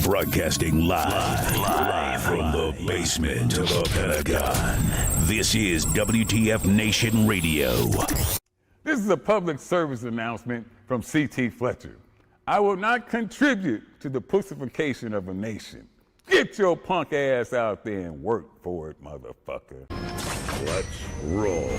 Broadcasting live from the basement of the Pentagon. This is WTF Nation Radio. This is a public service announcement from C.T. Fletcher. I will not contribute to the pussification of a nation. Get your punk ass out there and work for it, motherfucker. Let's roll.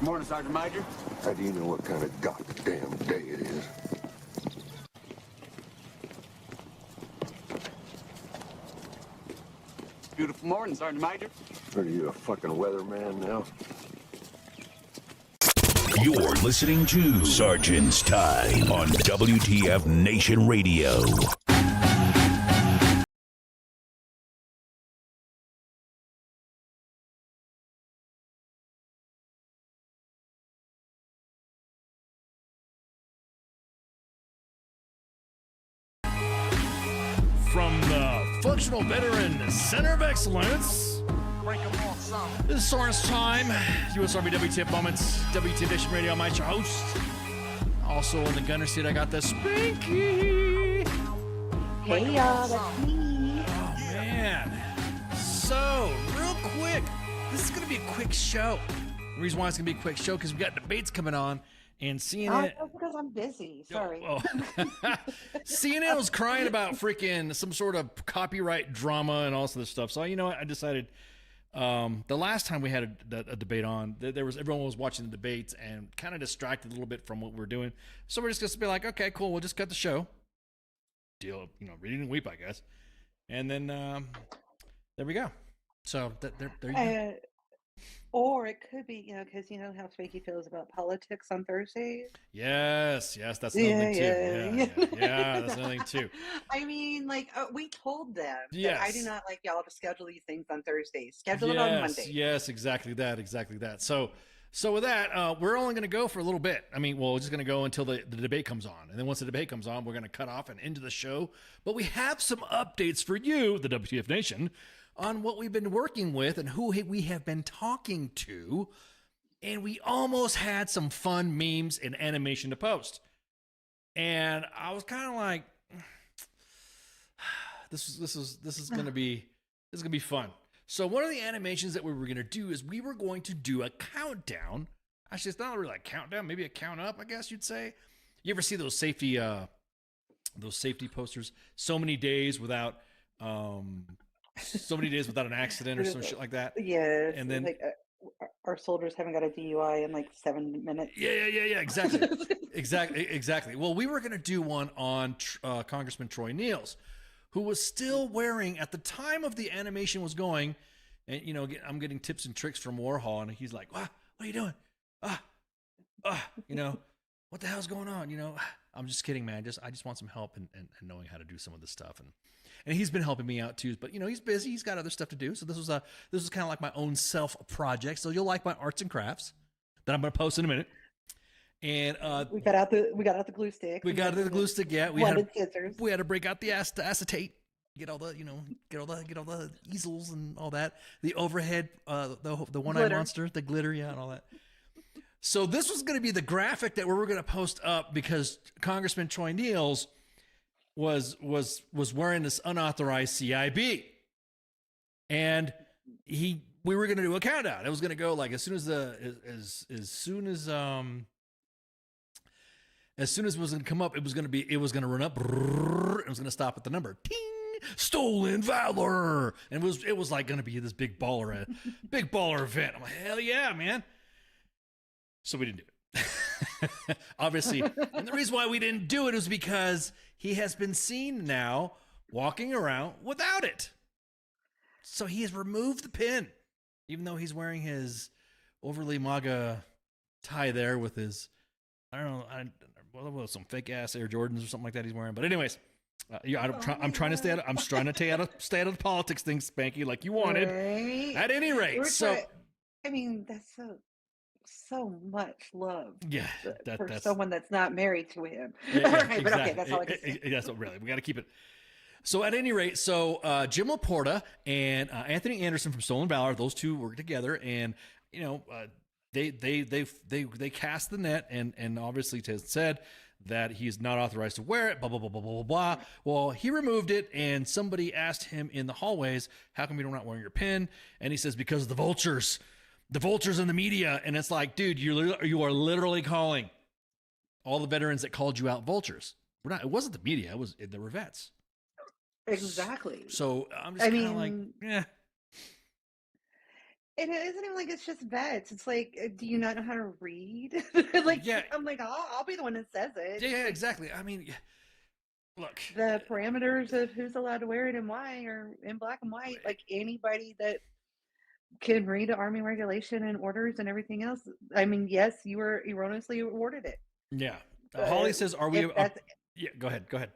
Morning, Sergeant Major. How do you know what kind of goddamn day it is? Beautiful morning, Sergeant Major. Are you a fucking weatherman now? You're listening to Sergeant's Time on WTF Nation Radio. From the Functional Veteran Center of Excellence, this is Soren's Time, US Army WTF Moments, WTF Nation Radio. I'm your host. Also in the gunner seat, I got the Spinky. Hey y'all, that's me. Oh man. So, real quick, this is going to be a quick show. The reason why it's going to be a quick show because we got debates coming on. And CNN, Oh, because I'm busy. Sorry. CNN was crying about freaking some sort of copyright drama and all this other stuff. So you know what? I decided the last time we had a debate on, everyone was watching the debates and kind of distracted a little bit from what we were doing. So we're just gonna be like, okay, cool, we'll just cut the show. Deal, read and weep, I guess. And then there we go. So there you go. Or it could be, because you know how Spakey feels about politics on Thursdays. Yes, that's another thing too. Yeah, that's another thing too. I mean, we told them Yes. that I do not like y'all to schedule these things on Thursdays. Schedule it on Monday. Yes, exactly that. So with that, we're only going to go for a little bit. I mean, we're just going to go until the debate comes on. And then once the debate comes on, we're going to cut off and into the show. But we have some updates for you, the WTF Nation, on what we've been working with and who we have been talking to. And we almost had some fun memes and animation to post. And I was kind of like, this is going to be fun. So one of the animations that we were going to do is we were going to do a countdown. Actually, it's not really a countdown, maybe a count up, I guess you'd say. You ever see those safety posters? So many days without an accident or some shit like that. Yes. And then our soldiers haven't got a DUI in 7 minutes. Yeah, exactly. Well, we were going to do one on Congressman Troy Niels, who was still wearing, at the time of the animation was going, and I'm getting tips and tricks from Warhol, and he's like, what are you doing? What the hell's going on? I'm just kidding, man. I just want some help and knowing how to do some of this stuff. And he's been helping me out too, but he's busy. He's got other stuff to do. So this was kind of like my own self project. So you'll like my arts and crafts that I'm going to post in a minute. And we got out the glue stick. We got the glue stick. Yeah, we had to break out the acetate, get all the easels and all that. The overhead, the one-eyed monster, the glitter, and all that. So this was going to be the graphic that we were going to post up because Congressman Troy Niels was wearing this unauthorized CIB, and we were going to do a countdown. It was going to go as soon as it was going to come up, it was going to run up. It was going to stop at the number. Ting! Stolen valor, and it was like going to be this big baller event. I'm like, hell yeah, man. So we didn't do it. Obviously. And the reason why we didn't do it was because he has been seen now walking around without it. So he has removed the pin, even though he's wearing his overly MAGA tie there with his, I don't know, some fake ass Air Jordans or something like that he's wearing. But anyways, I'm trying to stay out of the politics thing, Spanky, like you wanted. Right. At any rate, That's so. so much love Yeah, for that's someone that's not married to him. yeah, All yeah, right, but okay, that's all I can say. That's what really we got to keep it. So at any rate, Jim Laporta and Anthony Anderson from Stolen Valor, those two work together, and you know they cast the net, and obviously Tez said that he's not authorized to wear it. Blah blah blah blah blah blah blah. Well, he removed it, and somebody asked him in the hallways, "How come you're not wearing your pin?" And he says, "Because of the vultures in the media." And it's like, dude, you are literally calling all the veterans that called you out vultures. We're not. It wasn't the media. They were vets. Exactly. So I'm just kind of like, yeah. And it isn't even like it's just vets. It's like, do you not know how to read? Like, Yeah. I'm like, I'll be the one that says it. Yeah, exactly. I mean, look, The parameters of who's allowed to wear it and why are in black and white. Like anybody that can read the Army regulation and orders and everything else. I mean, yes, you were erroneously awarded it. yeah. Holly says, "Are we?" Yeah, go ahead.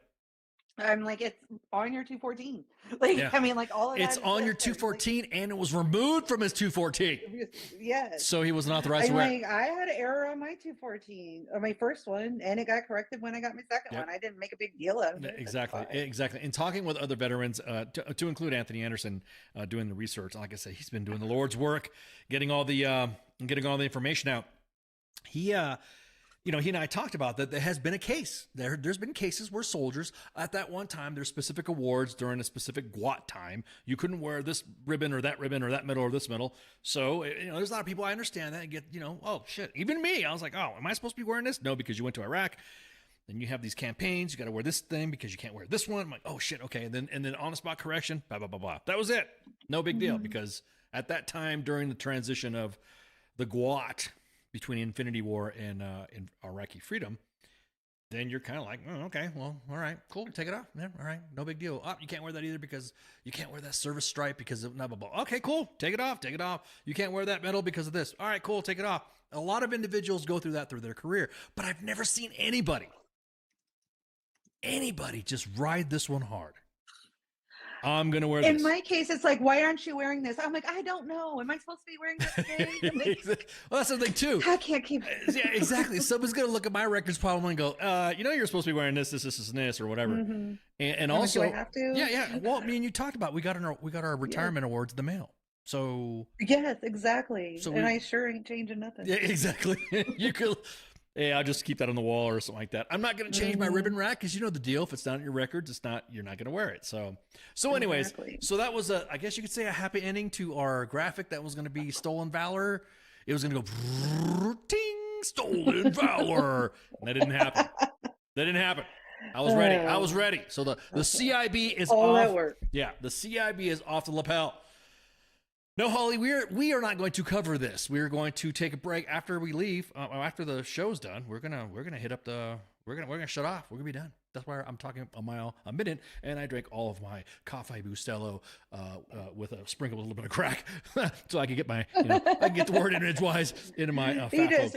I'm like, it's on your 214. Like, Yeah. I mean, like all of that. It's on your 214, and it was removed from his 214. Yes. So he wasn't authorized to I'm wear like, I had an error on my 214, or my first one, and it got corrected when I got my second Yep. one. I didn't make a big deal out of it. Exactly. In talking with other veterans, to include Anthony Anderson, doing the research, like I said, he's been doing the Lord's work, getting all the information out. He and I talked about that. There has been a case. There's been cases where soldiers at that one time, there's specific awards during a specific GWAT time. You couldn't wear this ribbon or that medal or this medal. So, there's a lot of people, I understand that, and get, oh shit, even me. I was like, oh, am I supposed to be wearing this? No, because you went to Iraq. Then you have these campaigns. You got to wear this thing because you can't wear this one. I'm like, oh shit. Okay. And then on the spot correction, blah, blah, blah, blah. That was it. No big deal, because at that time during the transition of the GWAT between Infinity War and Iraqi freedom, then you're kind of like, oh, okay, well, all right, cool, take it off. Yeah, all right, no big deal. Oh, you can't wear that either because you can't wear that service stripe because of blah, blah, blah. Okay, cool, take it off. You can't wear that medal because of this. All right, cool, take it off. A lot of individuals go through that through their career, but I've never seen anybody just ride this one hard. I'm going to wear this. In my case, it's like, why aren't you wearing this? I'm like, I don't know. Am I supposed to be wearing this today? Like, well, that's the thing, too. I can't keep. Yeah, exactly. Someone's going to look at my records probably and go, you're supposed to be wearing this, or whatever. Mm-hmm. And also, do I have to? Yeah. Well, me and you talked about, we got our retirement awards in the mail. So. Yes, exactly. So I sure ain't changing nothing. Yeah, exactly. You could. Hey, I'll just keep that on the wall or something like that. I'm not going to change my ribbon rack because you know the deal. If it's not in your records, you're not going to wear it. So anyways, Exactly. So that was I guess you could say a happy ending to our graphic that was going to be Stolen Valor. It was going to go ting, Stolen Valor. And that didn't happen. I was ready. So the CIB is all off. that work. Yeah, the CIB is off the lapel. No, Holly, we are not going to cover this. We are going to take a break after we leave. After the show's done, we're gonna hit up we're gonna shut off. We're gonna be done. That's why I'm talking a mile a minute, and I drank all of my Coffee Bustelo with a sprinkle, a little bit of crack, so I can get my I can get the word in edgewise into my fat cup.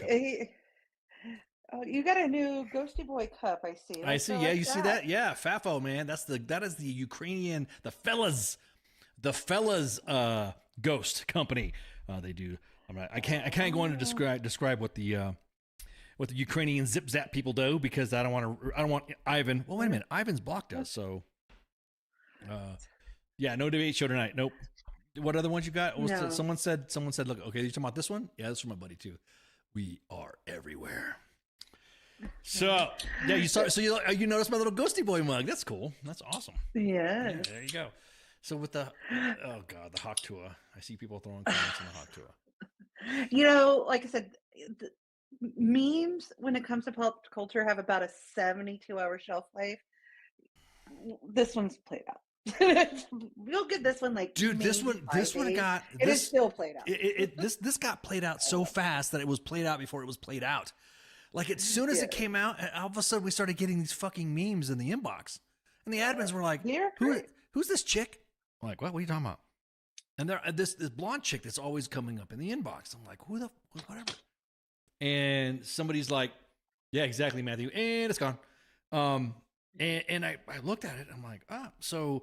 Oh, you got a new Ghosty Boy cup, I see. I see. Yeah, you see that? Yeah, Fafo, man. That is the Ukrainian, the fellas Ghost company. They do. I can't go on to describe what the Ukrainian zip zap people do because I don't want Ivan. Well, wait a minute. Ivan's blocked us, so yeah, no debate show tonight. Nope. What other ones you got? No. Someone said, look, okay, you talking about this one? Yeah, that's from my buddy too. We are everywhere. So yeah, you noticed my little Ghosty Boy mug. That's cool. That's awesome. Yes. Yeah, there you go. So with the the Hawk Tua, I see people throwing comments on the Hawk Tua. Like I said, memes when it comes to pop culture have about a 72-hour shelf life. This one's played out. We'll give this one like dude. This one got. It is still played out. This got played out so fast that it was played out before it was played out. Like as soon as it came out, all of a sudden we started getting these fucking memes in the inbox, and the admins were like, "Who's this chick?" I'm like, what are you talking about? And there, this blonde chick that's always coming up in the inbox. I'm like, whatever. And somebody's like, yeah, exactly, Matthew. And it's gone. And I looked at it. I'm like, so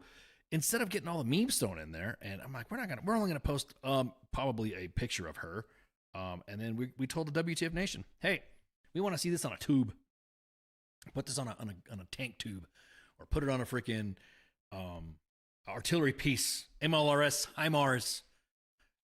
instead of getting all the memes thrown in there, and I'm like, we're only going to post probably a picture of her And then we told the WTF Nation, hey, we want to see this on a tube. Put this on a tank tube, or put it on a freaking artillery piece, MLRS, HIMARS.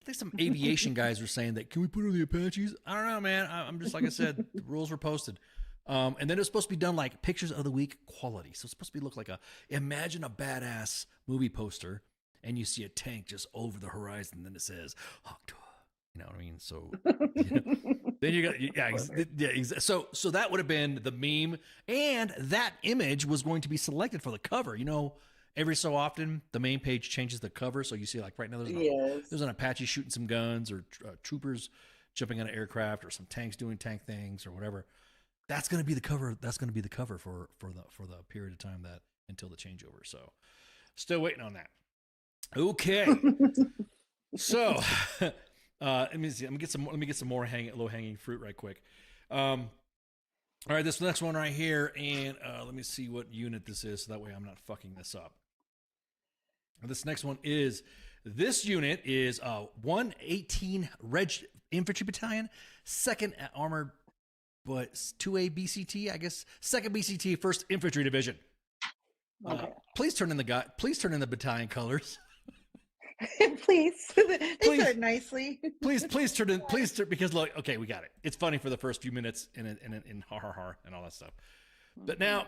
I think some aviation guys were saying that, can we put it on the Apaches? I don't know, man. I'm just, like I said, the rules were posted. And then it was supposed to be done like pictures of the week quality. So it's supposed to look like imagine a badass movie poster and you see a tank just over the horizon. And then it says, Hawk Tour. You know what I mean? So then you got, so that would have been the meme. And that image was going to be selected for the cover. You know, every so often the main page changes the cover. So you see, like right now, there's an Apache shooting some guns, or troopers jumping on an aircraft, or some tanks doing tank things or whatever. That's going to be the cover. That's going to be the cover for the period of time that until the changeover. So still waiting on that. Okay. So let me see. Let me get some more low hanging fruit right quick. All right, this next one right here, and let me see what unit this is, so that way I'm not fucking this up. This next one is, this unit is 118 Reg Infantry Battalion, 2nd Armored, but 2A BCT, I guess, 2nd BCT, 1st Infantry Division. Okay. Please turn in the battalion colors. Please. They start nicely. Please turn, because look, okay, we got it. It's funny for the first few minutes in har har har and all that stuff. But now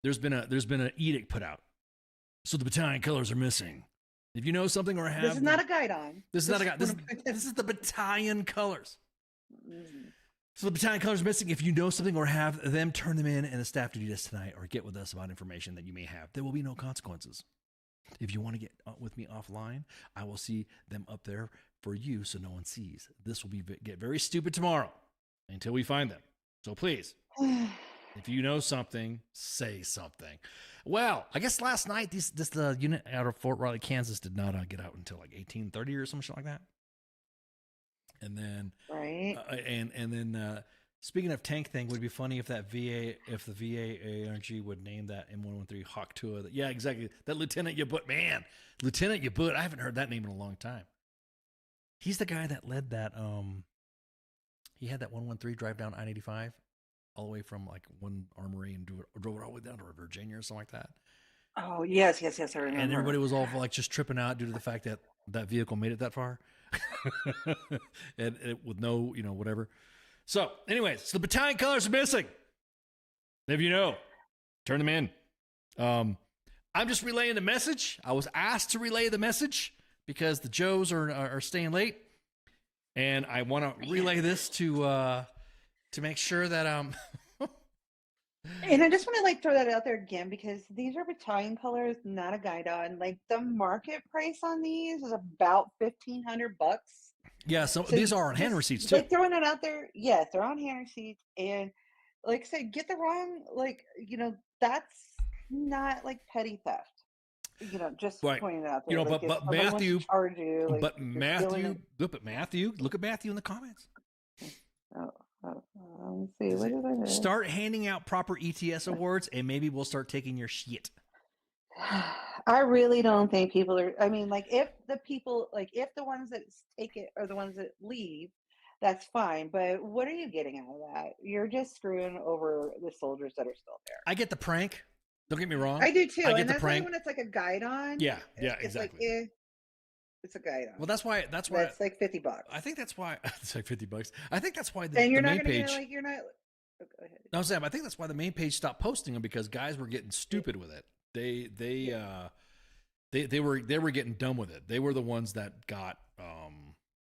there's been an edict put out. So the battalion colors are missing. If you know something or have, this is not a guide on. This is not a guide. This is the battalion colors. So the battalion colors are missing. If you know something or have them, turn them in the staff duty desk tonight, or get with us about information that you may have. There will be no consequences. If you want to get with me offline, I will see them up there for you so no one sees. This will get very stupid tomorrow until we find them. So please, if you know something, say something. Well, I guess last night this unit out of Fort Riley, Kansas, did not get out until like 1830 or something like that. And then, right. And then speaking of tank thing, would it be funny if the VA ARG would name that M113 Hawk Tua? Yeah, exactly. That Lieutenant Yabut, man, Lieutenant Yabut. I haven't heard that name in a long time. He's the guy that led that. He had that 113 drive down I-85 all the way from like one armory and drove it all the way down to Virginia or something like that. Oh yes, I remember. And everybody was all like just tripping out due to the fact that that vehicle made it that far, and with no, whatever. So, anyways, so the battalion colors are missing. If you know, turn them in. I'm just relaying the message. I was asked to relay the message because the Joes are staying late, and I want to relay this to make sure that And I just want to throw that out there again, because these are battalion colors, not a guide on. Like, the market price on these is about $1,500. Yeah, so these are on hand receipts too. Like, throwing it out there, yes, they're on hand receipts, and like I said, get the wrong, that's not like petty theft. Just right. pointing it out there. But Matthew, look at Matthew in the comments. Let's see. What did I do? Start handing out proper ETS awards, and maybe we'll start taking your shit. I really don't think people are. I mean, if the ones that take it are the ones that leave, that's fine. But what are you getting out of that? You're just screwing over the soldiers that are still there. I get the prank. Don't get me wrong. I do too. I get and the that's prank. when it's like a guide on. Yeah, it's exactly. Like, it's a guide on. Well, that's why it's like $50. I think that's why it's like $50. I think that's why the and you're the not main gonna page. get, you're not. Oh, go ahead. No, Sam. I think that's why the main page stopped posting them, because guys were getting stupid with it. They were getting dumb with it. They were the ones that got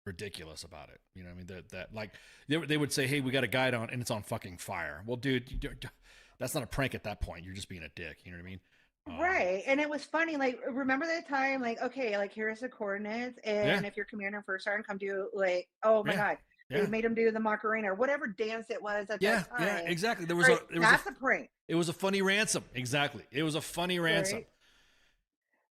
ridiculous about it. You know what I mean? That like they would say, "Hey, we got a guide on, and it's on fucking fire." Well, dude, that's not a prank at that point. You're just being a dick. You know what I mean? Right. And it was funny, remember that time, okay, here's the coordinates, and if your commander first sergeant come do, oh my God, they made him do the Macarena or whatever dance it was at that time. Yeah, exactly. That's a prank. It was a funny ransom. Exactly. It was a funny ransom. Right.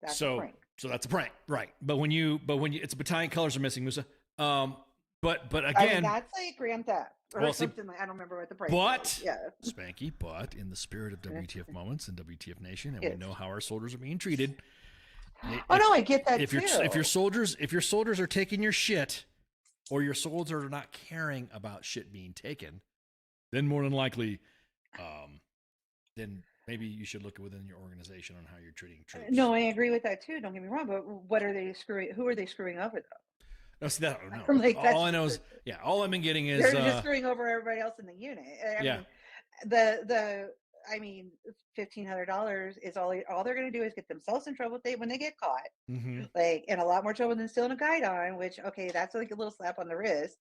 That's a prank. So that's a prank, right? But when you, it's battalion colors are missing, Musa. But again, I mean, that's like grand theft. Or something I don't remember what the price was. Yeah. Spanky, but in the spirit of WTF moments and WTF Nation, and we know how our soldiers are being treated, Oh no, I get that if too. if your soldiers are taking your shit, or your soldiers are not caring about shit being taken, then more than likely, then maybe you should look within your organization on how you're treating troops. No, I agree with that too. Don't get me wrong, but what are they screwing? Who are they screwing over though? No, see that. No. I'm like, All I know is, all I've been getting is they're just screwing over everybody else in the unit. I Yeah. mean, I mean, $1,500 is all they're going to do is get themselves in trouble when they get caught, like, and a lot more trouble than stealing a guidon. Which, okay, that's like a little slap on the wrist.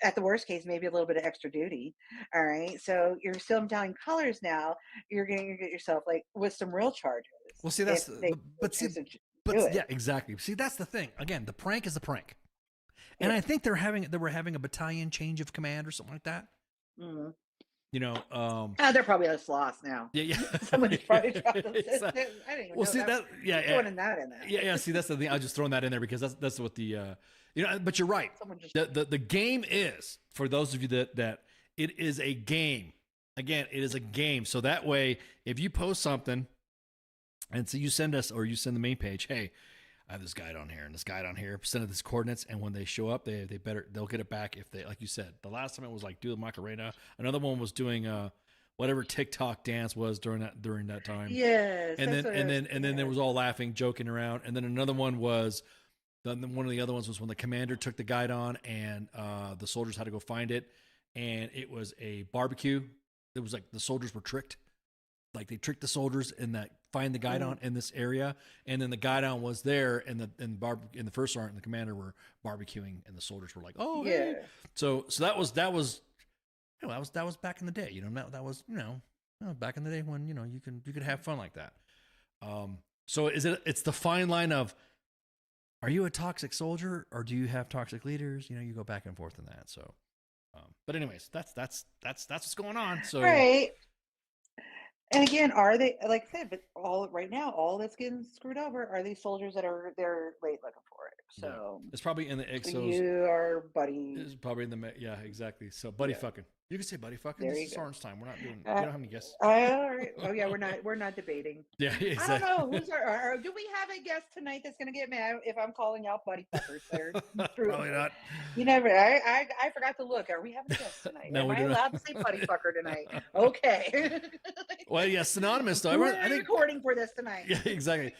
At the worst case, maybe a little bit of extra duty. All right, so you're still Italian colors now. You're going to get yourself like with some real charges. Well, see, that's yeah, exactly. See, that's the thing. Again, the prank is the prank, and I think they were having a battalion change of command or something like that. Mm-hmm. You know, they're probably just lost now. Yeah. Someone's probably dropped them. Exactly. I didn't even Well, know see that. Throwing that in there. Yeah. See, that's the thing. I was just throwing that in there because that's what the But you're right. The game is, for those of you that it is a game. Again, it is a game. So that way, if you post something, and so you send the main page, hey, I have this guy down here and this guy down here, send it this coordinates, and when they show up, they'll get it back if they, like you said. The last time it was like do the Macarena. Another one was doing whatever TikTok dance was during that time. Yes. And then there was all laughing, joking around. And then another one was one of the other ones was when the commander took the guide on and the soldiers had to go find it, and it was a barbecue. It was like the soldiers were tricked. Like they tricked the soldiers in that find the guidon in this area, and then the guidon was there, and the first sergeant and the commander were barbecuing, and the soldiers were like, "Oh, yeah." Hey. So that was back in the day, that was back in the day when you could have fun like that. So it's the fine line of, are you a toxic soldier or do you have toxic leaders? You go back and forth in that. So, but anyways, that's what's going on. So right. And again, are they, like I said, but all that's getting screwed over are these soldiers that are they're late looking for it. So it's probably in the exos. You are buddy. It's probably in the exactly. So buddy fucking. You can say buddy fucking. This is Soren's time. We're not doing. We don't have any guests. All right. Oh yeah, we're not debating. Yeah, exactly. I don't know who's our do we have a guest tonight that's gonna get mad if I'm calling out buddy fuckers there? Probably not. You never. I forgot to look. Are we having a guest tonight? No, Am I allowed to say buddy fucker tonight? Okay. Well, yeah, synonymous though. I think recording for this tonight. Yeah, exactly.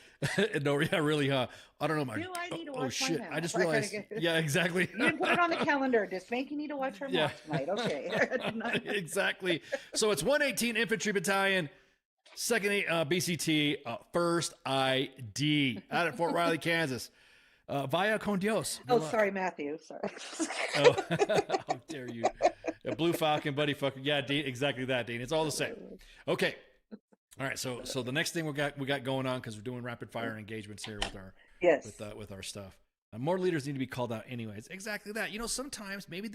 No, yeah, really. I don't know. Do I need to watch shit! my mouth? I just realized. Yeah, exactly. You didn't put it on the calendar. Does Spanky need to watch her mouth tonight? Okay. Exactly. So it's 118 Infantry Battalion, 2nd BCT, 1st ID out at Fort Riley, Kansas. Vaya con Dios. Sorry, Matthew. Sorry. How dare you? Blue Falcon, buddy fucker. Yeah, Dean, exactly that, Dean. It's all the same. Okay. All right. So the next thing we got going on, because we're doing rapid fire engagements here with our with our stuff. More leaders need to be called out anyways. Exactly that. Sometimes maybe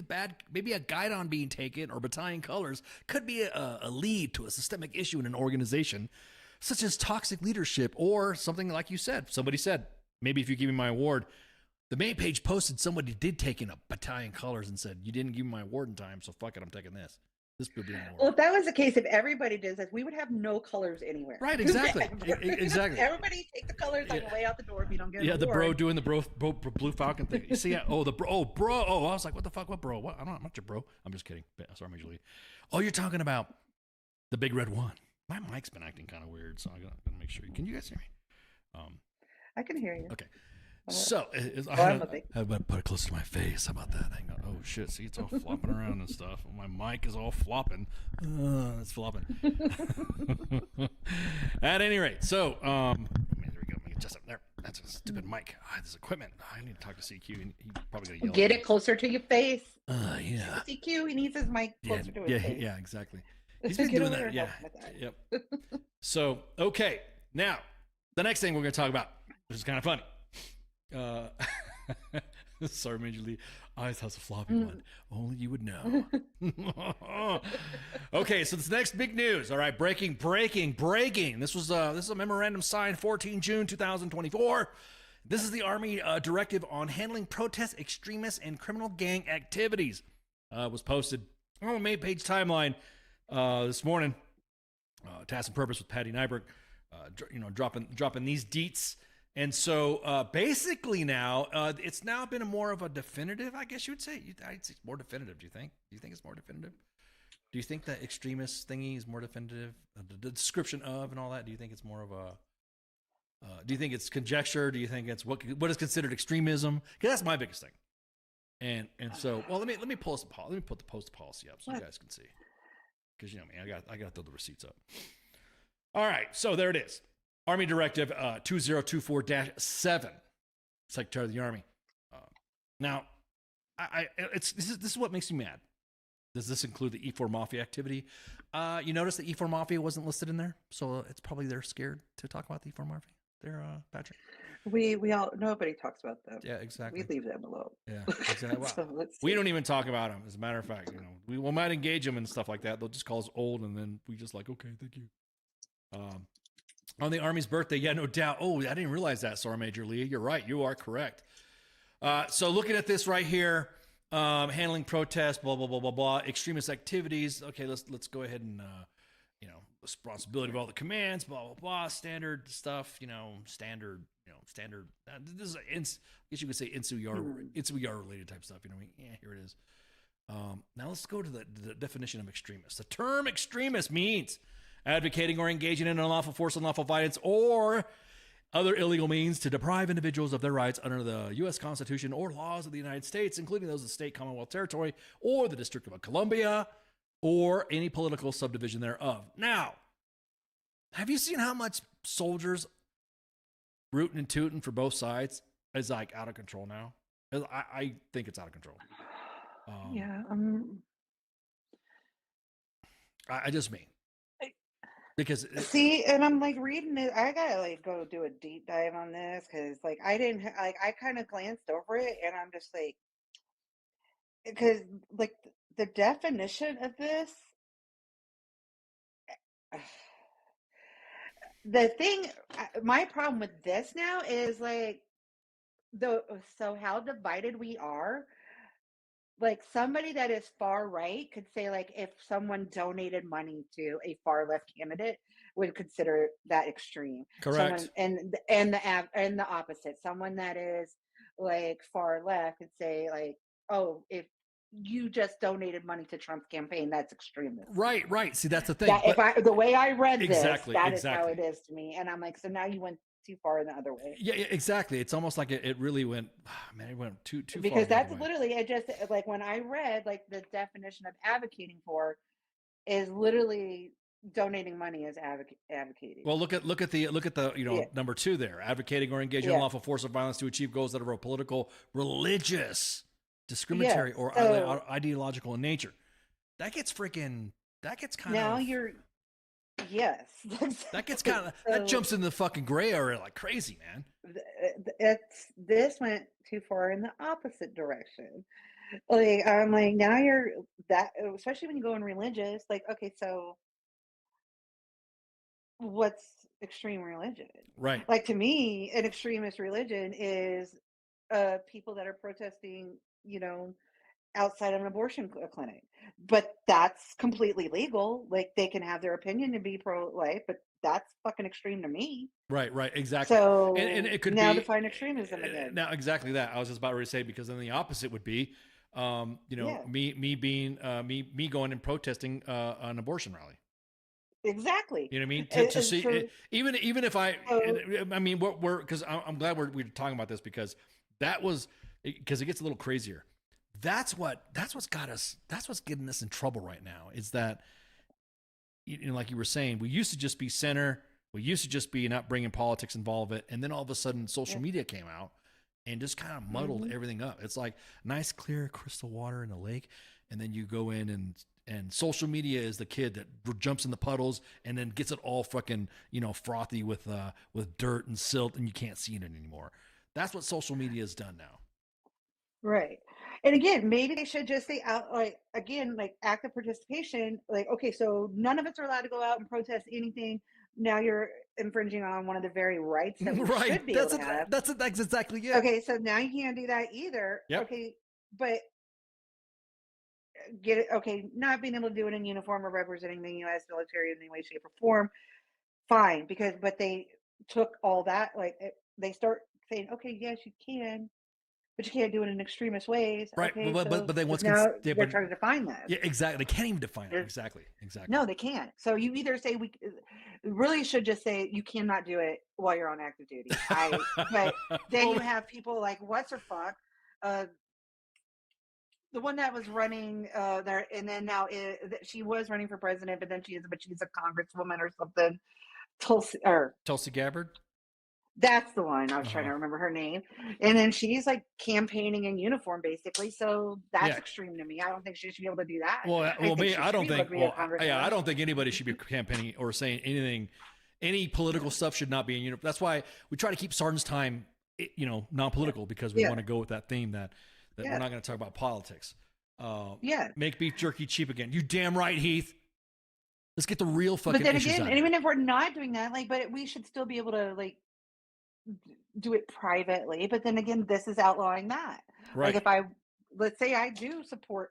a guidon being taken or battalion colors could be a lead to a systemic issue in an organization, such as toxic leadership or something like you said. Somebody said, maybe if you give me my award, the main page posted somebody did take in a battalion colors and said, you didn't give me my award in time, so fuck it, I'm taking this. This would be an award. Well, if that was the case, if everybody did this, we would have no colors anywhere. Right, exactly. Exactly. Everybody take the colors on the way out the door if you don't get the bro doing the bro Blue Falcon thing. You see, bro. I was like, what the fuck, what bro? What? I'm not your bro. I'm just kidding. Sorry, Major League. Oh, you're talking about the big red one. My mic's been acting kind of weird, so I gotta make sure. Can you guys hear me? I can hear you. Okay. So I had to put it close to my face. How about that? Hang on. Oh shit! See, it's all flopping around and stuff. My mic is all flopping. It's flopping. At any rate, so there we go. Let me adjust up there. That's a stupid mic. This equipment. I need to talk to CQ. He's probably gonna yell. Get it closer to your face. Yeah. CQ. He needs his mic closer to his face. Yeah, exactly. He's been doing that. Yeah. Yep. So okay, now the next thing we're gonna talk about, which is kind of funny. Sorry, Major League. Eyes has a floppy one. Only you would know. Okay, so this next big news. All right, breaking. This is a memorandum signed 14 June 2024. This is the Army directive on handling protest, extremists, and criminal gang activities. Was posted on the main page timeline this morning. Task and Purpose with Patty Nyberg, dropping these deets. And so basically now it's now been more of a definitive, I guess you would say. I'd say it's more definitive. Do you think? Do you think it's more definitive? Do you think that extremist thingy is more definitive? The description of and all that. Do you think it's more of a? Do you think it's conjecture? Do you think it's what is considered extremism? Because that's my biggest thing. And so, well, let me pull this. Let me put the post policy up so you guys can see. Because you know me, I got to throw the receipts up. All right, so there it is. Army Directive 2024-7, Secretary of the Army. Now, this is what makes me mad. Does this include the E4 Mafia activity? You notice the E4 Mafia wasn't listed in there, so it's probably they're scared to talk about the E4 Mafia. There, Patrick. We all nobody talks about them. Yeah, exactly. We leave them alone. Yeah, exactly. Wow. So we don't even talk about them. As a matter of fact, we might engage them and stuff like that. They'll just call us old, and then we just like, okay, thank you. On the Army's birthday, yeah, no doubt. Oh, I didn't realize that, Sergeant Major Leah. You're right. You are correct. So looking at this right here, handling protests, blah blah blah blah blah, extremist activities. Okay, let's go ahead and responsibility of all the commands, blah blah blah, standard stuff. Standard. This is, I guess you could say NCR related type stuff. Yeah, here it is. Now let's go to the definition of extremist. The term extremist means advocating or engaging in unlawful force, unlawful violence, or other illegal means to deprive individuals of their rights under the U.S. Constitution or laws of the United States, including those of the state, Commonwealth, territory, or the District of Columbia, or any political subdivision thereof. Now, have you seen how much soldiers rooting and tooting for both sides is like out of control now? I think it's out of control. yeah. I just mean. Because See, and I'm like reading it. I gotta like go do a deep dive on this because like I didn't like I kind of glanced over it and I'm just like because like the definition of this, the thing, my problem with this now is like so how divided we are. Like somebody that is far right could say like if someone donated money to a far left candidate would consider that extreme. correct. Someone, and the opposite. Someone that is like far left could say like, oh, if you just donated money to Trump's campaign, that's extremist. Right. See, that's the thing. That, the way I read Exactly, this, that is how it is to me. And I'm like, so now you went too far the other way. Yeah, exactly. It's almost like it really went, it went too far. Because that's literally, it just like when I read like the definition of advocating for is literally donating money as advocating. Well, look at the number 2 there, advocating or engaging in lawful force or violence to achieve goals that are political, religious, discriminatory, or ideological in nature. That gets kind now of. you're. Yes. That gets kind of that jumps in the fucking gray area like crazy, man. This went too far in the opposite direction. Like I'm like now you're that, especially when you go in religious. Like okay, so what's extreme religion? Right. Like to me, an extremist religion is people that are protesting, outside of an abortion clinic, but that's completely legal. Like they can have their opinion and be pro-life, but that's fucking extreme to me. Right, exactly. So and it could now be define extremism again. Now exactly that. I was just about to say, because then the opposite would be, me being me going and protesting an abortion rally. Exactly. You know what I mean? To see even if I mean we're because I'm glad we're talking about this because it gets a little crazier. That's what's got us. That's what's getting us in trouble right now. Is that, like you were saying, we used to just be center. We used to just be not bringing politics involved, and then all of a sudden, social media came out and just kind of muddled everything up. It's like nice, clear, crystal water in a lake, and then you go in and social media is the kid that jumps in the puddles and then gets it all fucking frothy with dirt and silt, and you can't see it anymore. That's what social media has done now. Right. And again, maybe they should just say out like active participation. Like, okay, so none of us are allowed to go out and protest anything. Now you're infringing on one of the very rights that we should be able to have. That's exactly it. Okay, so now you can't do that either. Yep. Okay, but not being able to do it in uniform or representing the U.S. military in any way, shape, or form, fine. But they took all that, like they start saying, okay, yes, you can, but you can't do it in extremist ways. Right. Okay, But then what's now yeah, they're but trying to define this. yeah, exactly. They can't even define it. They're- Exactly. Exactly. No, they can't. So you either say really should just say you cannot do it while you're on active duty. But then Well, you have people like what's her fuck, the one that was running there, and then now she was running for president, but then she's a congresswoman or something. Tulsi Gabbard. That's the one I was trying to Uh-huh. remember her name. And then she's like campaigning in uniform, basically. So that's Yeah. extreme to me. I don't think she should be able to do that. Well, I think she I should don't be able think. to be a Well, yeah, congresswoman. I don't think anybody should be campaigning or saying anything. Any political stuff should not be in uniform. That's why we try to keep Sergeant's time, non-political, because we Yeah. want to go with that theme that Yeah. we're not going to talk about politics. Yeah. Make beef jerky cheap again. You damn right, Heath. Let's get the real fucking But then issues again, out and here. even if we're not doing that, but we should still be able to do it privately. But then again, this is outlawing that. Right. Let's say I do support,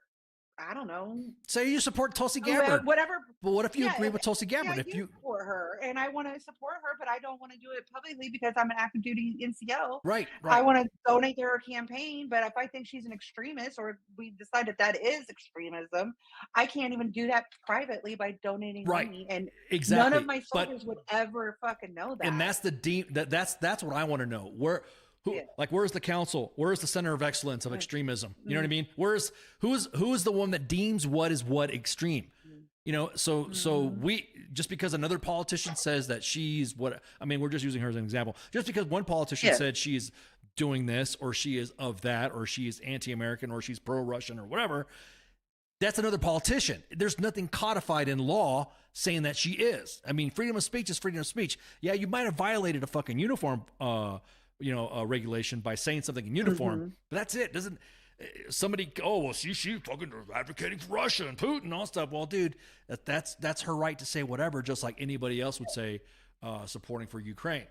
I don't know, Say you support Tulsi Gabbard. whatever. But what if you Yeah, agree with Tulsi Gabbard? I If do you support her, and I want to support her, but I don't want to do it publicly because I'm an active duty NCO. right, I want to donate to her campaign, but if I think she's an extremist, or we decide that is extremism, I can't even do that privately by donating Right. money. And exactly. none of my But- soldiers would ever fucking know that. and that's that's what I want to know. Yeah. Where's the council? Where's the center of excellence of extremism? You know what I mean? Who's the one that deems what is what extreme? So we, just because another politician says that she's what, I mean, we're just using her as an example. Just because one politician said she's doing this, or she is of that, or she is anti-American, or she's pro-Russian, or whatever, that's another politician. There's nothing codified in law saying that she is. I mean, freedom of speech is freedom of speech. Yeah, you might have violated a fucking uniform, regulation by saying something in uniform, but that's it. Doesn't somebody? Oh, well, she's fucking advocating for Russia and Putin and all stuff. Well, dude, that's her right to say whatever, just like anybody else would say, supporting for Ukraine.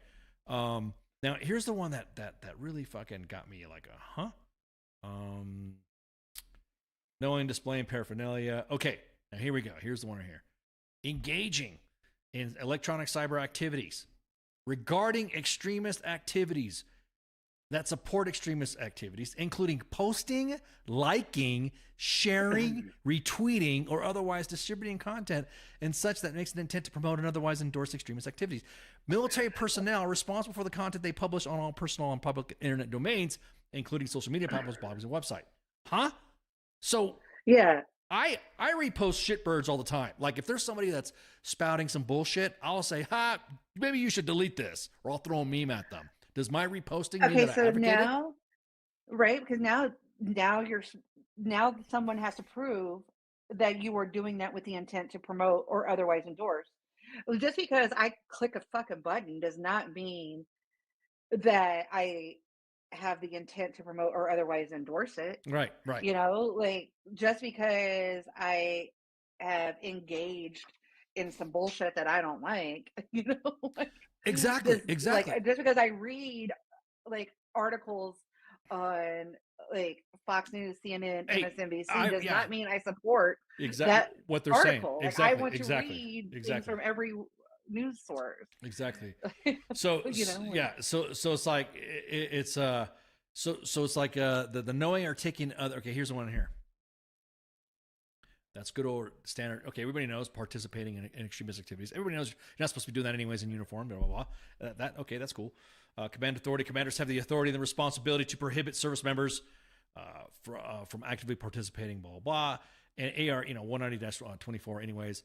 Now, here's the one that really fucking got me like knowing, displaying paraphernalia. Okay, now here we go. Here's the one right here. Engaging in electronic cyber activities regarding extremist activities that support extremist activities, including posting, liking, sharing, retweeting, or otherwise distributing content and such that makes an intent to promote and otherwise endorse extremist activities. Military personnel are responsible for the content they publish on all personal and public internet domains, including social media platforms, blogs, and website. Huh? So yeah, I repost shitbirds all the time. Like, if there's somebody that's spouting some bullshit, I'll say, maybe you should delete this, or I'll throw a meme at them. Does my reposting mean that I advocate now, right? Because now someone has to prove that you are doing that with the intent to promote or otherwise endorse. Just because I click a fucking button does not mean that I have the intent to promote or otherwise endorse it. Right. Just because I have engaged in some bullshit that I don't like, Exactly. Like, just because I read articles on Fox News, CNN, MSNBC does not mean I support that what they're article. saying. Exactly. I want to read things from every news source. Exactly. So So it's like it's like the knowing or taking other. Okay, here's the one here. That's good old standard. Okay, everybody knows participating in extremist activities. Everybody knows you're not supposed to be doing that anyways in uniform. Blah blah blah. Okay, that's cool. Command authority. Commanders have the authority and the responsibility to prohibit service members from actively participating. Blah blah blah. And AR 190-24. Anyways,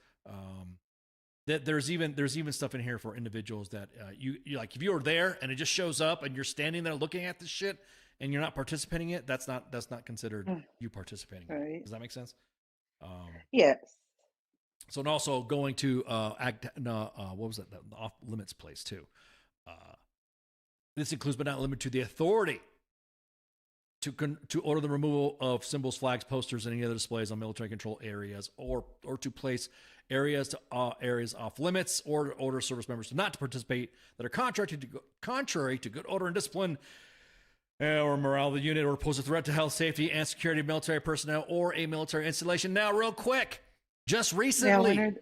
there's even stuff in here for individuals that you like. If you were there and it just shows up and you're standing there looking at this shit and you're not participating in it, that's not considered you participating. Right. Does that make sense? Yes. So, and also going to what was that? The off limits place too. This includes, but not limited to, the authority to order the removal of symbols, flags, posters, and any other displays on military control areas, or to place areas off limits, or order service members not to participate that are contrary to good order and discipline, or morale of the unit, or pose a threat to health, safety, and security of military personnel or a military installation. Now, real quick, just recently.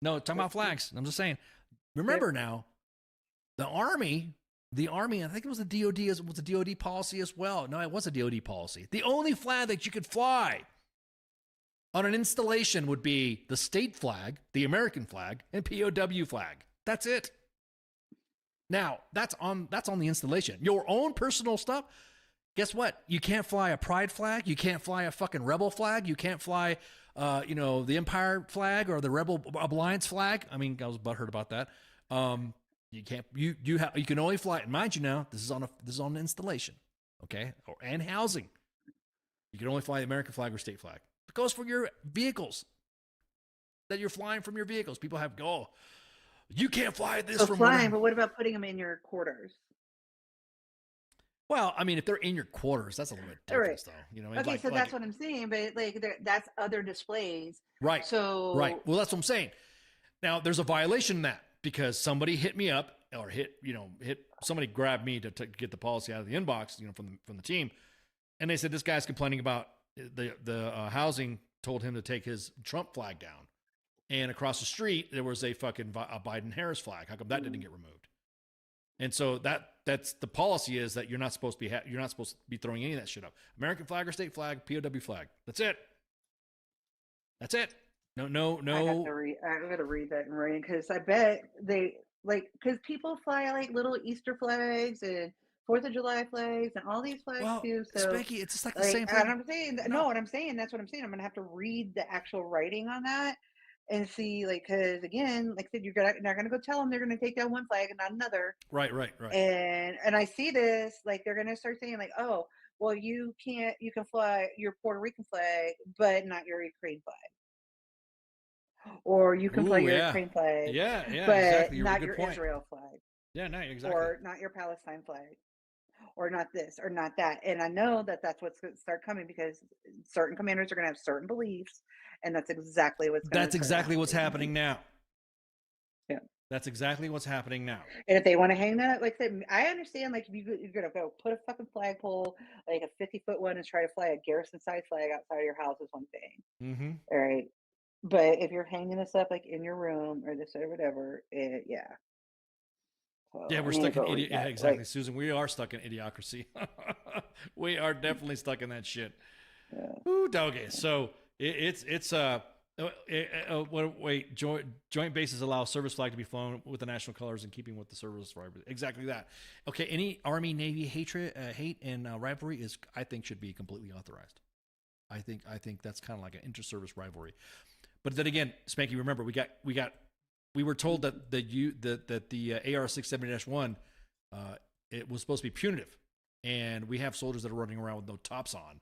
No, talking about flags. I'm just saying. Remember now, the Army the Army, I think it was the DOD, it was a DOD policy as well. No, it was a DOD policy. The only flag that you could fly on an installation would be the state flag, the American flag, and POW flag. That's it. Now, that's on the installation. Your own personal stuff, guess what? You can't fly a pride flag. You can't fly a fucking rebel flag. You can't fly, the Empire flag or the Rebel Alliance flag. I mean, I was butthurt about that. You can't. You can only fly. Mind you, now this is on an installation, okay, and housing. You can only fly the American flag or state flag. It goes for your vehicles that you're flying from your vehicles. People have you can't fly this from flying. But what about putting them in your quarters? Well, I mean, if they're in your quarters, that's a little bit different, though. You know, okay, so that's what I'm saying. But that's other displays, right? So right. Well, that's what I'm saying. Now, there's a violation in that because somebody hit me up or somebody grabbed me to get the policy out of the inbox, from the team, and they said this guy's complaining about the housing told him to take his Trump flag down, and across the street there was a fucking Biden-Harris flag. How come that didn't get removed? And so that's the policy is that you're not supposed to be throwing any of that shit up. American flag or state flag, POW flag. That's it. No. I gotta read that and read because I bet they because people fly little Easter flags and 4th of July flags and all these flags too. So Spanky, it's just like the same thing. And I'm saying what I'm saying. That's what I'm saying. I'm gonna have to read the actual writing on that and see, because again, like I said, you're not gonna go tell them they're gonna take down one flag and not another. Right. And I see this, they're gonna start saying oh, well, you can fly your Puerto Rican flag, but not your Ukraine flag. Or you can fly your Ukraine flag, but exactly. Not your Israel flag. Yeah, no, exactly. Or not your Palestine flag. Or not this, or not that. And I know that's what's going to start coming because certain commanders are going to have certain beliefs, and that's exactly what's happening now. Yeah. That's exactly what's happening now. And if they want to hang that, I understand, if you're going to go put a fucking flagpole, a 50-foot one, and try to fly a garrison-size flag outside of your house is one thing. Mm-hmm. All right. But if you're hanging this up, in your room or this or whatever, yeah. So, yeah, we're stuck in idiot. Yeah, exactly, Susan. We are stuck in idiocracy. We are definitely stuck in that shit. Yeah. Ooh, doggy. So joint bases allow service flag to be flown with the national colors in keeping with the service rivalry. Exactly that. Okay, any Army Navy hate and rivalry I think should be completely authorized. I think that's kind of like an inter-service rivalry. But then again, Spanky, remember we were told that the AR 670-1 it was supposed to be punitive, and we have soldiers that are running around with no tops on,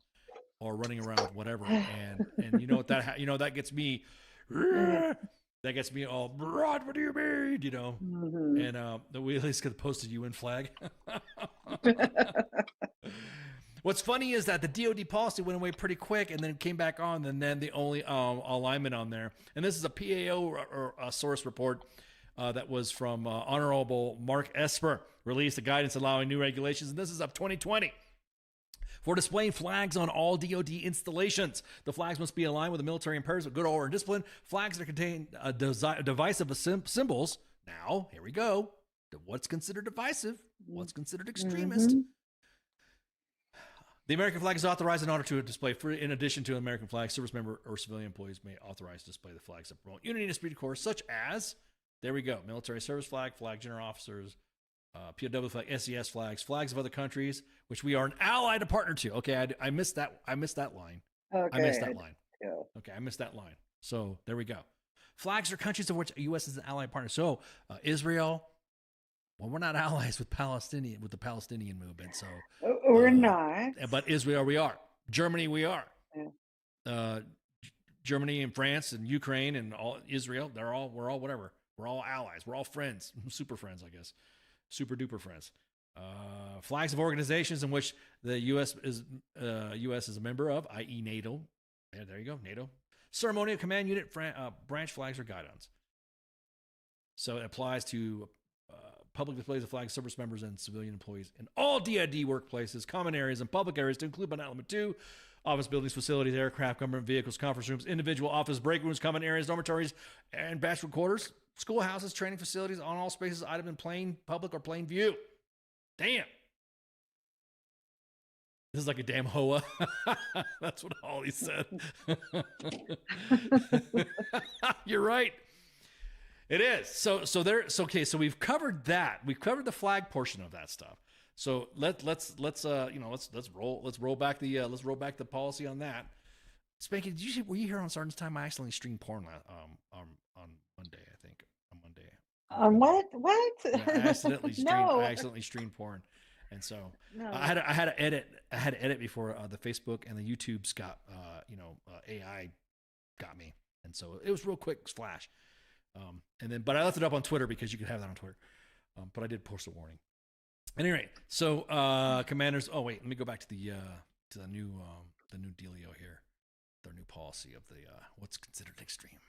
or running around with whatever, and you know what that gets me. That gets me all, Rod, what do you mean? Mm-hmm. And we at least get the posted UN flag. What's funny is that the DOD policy went away pretty quick and then came back on, and then the only alignment on there. And this is a PAO or a source report that was from Honorable Mark Esper, released the guidance allowing new regulations, and this is of 2020. For displaying flags on all DOD installations, the flags must be aligned with the military imperatives of good order and discipline. Flags that contain divisive symbols. Now, here we go. What's considered divisive? What's considered extremist? Mm-hmm. The American flag is authorized in order to display in addition to an American flag, service member or civilian employees may authorize to display the flags that promote unity and esprit de corps, such as, there we go, military service flag, flag general officers, POW flag, SES flags, flags of other countries, which we are an ally to partner to. Okay, I missed that. I missed that line. Okay. I missed that line. Yeah. Okay, I missed that line. So there we go. Flags are countries of which the U.S. is an ally partner. So Israel. Well, we're not allies with the Palestinian movement, so we're not. But Israel, we are. Germany, we are. Yeah. Germany and France and Ukraine and all Israel, we're all whatever. We're all allies. We're all friends, super friends, I guess, super duper friends. Flags of organizations in which the U.S. is a member of, i.e., NATO. Yeah, there you go, NATO. Ceremonial command unit branch flags or guidons. So it applies to public displays of flags, service members, and civilian employees in all DID workplaces, common areas, and public areas to include, but not limited to, office buildings, facilities, aircraft, government vehicles, conference rooms, individual office break rooms, common areas, dormitories, and bachelor quarters, schoolhouses, training facilities, on all spaces, item in plain public or plain view. Damn. This is like a damn hoa. That's what Holly said. You're right. It is. So okay. So we've covered that. We've covered the flag portion of that stuff. So let's roll back the policy on that. Spanky, were you here on Sergeant's Time? I accidentally streamed porn on Monday. I think on Monday. What? Yeah, I accidentally streamed porn. And so No. I had to edit before the Facebook and the YouTube's got AI got me, and so it was real quick flash. But I left it up on Twitter because you could have that on Twitter. But I did post a warning. At any rate, so commanders. Oh wait, let me go back to the new dealio here, their new policy of the what's considered extreme.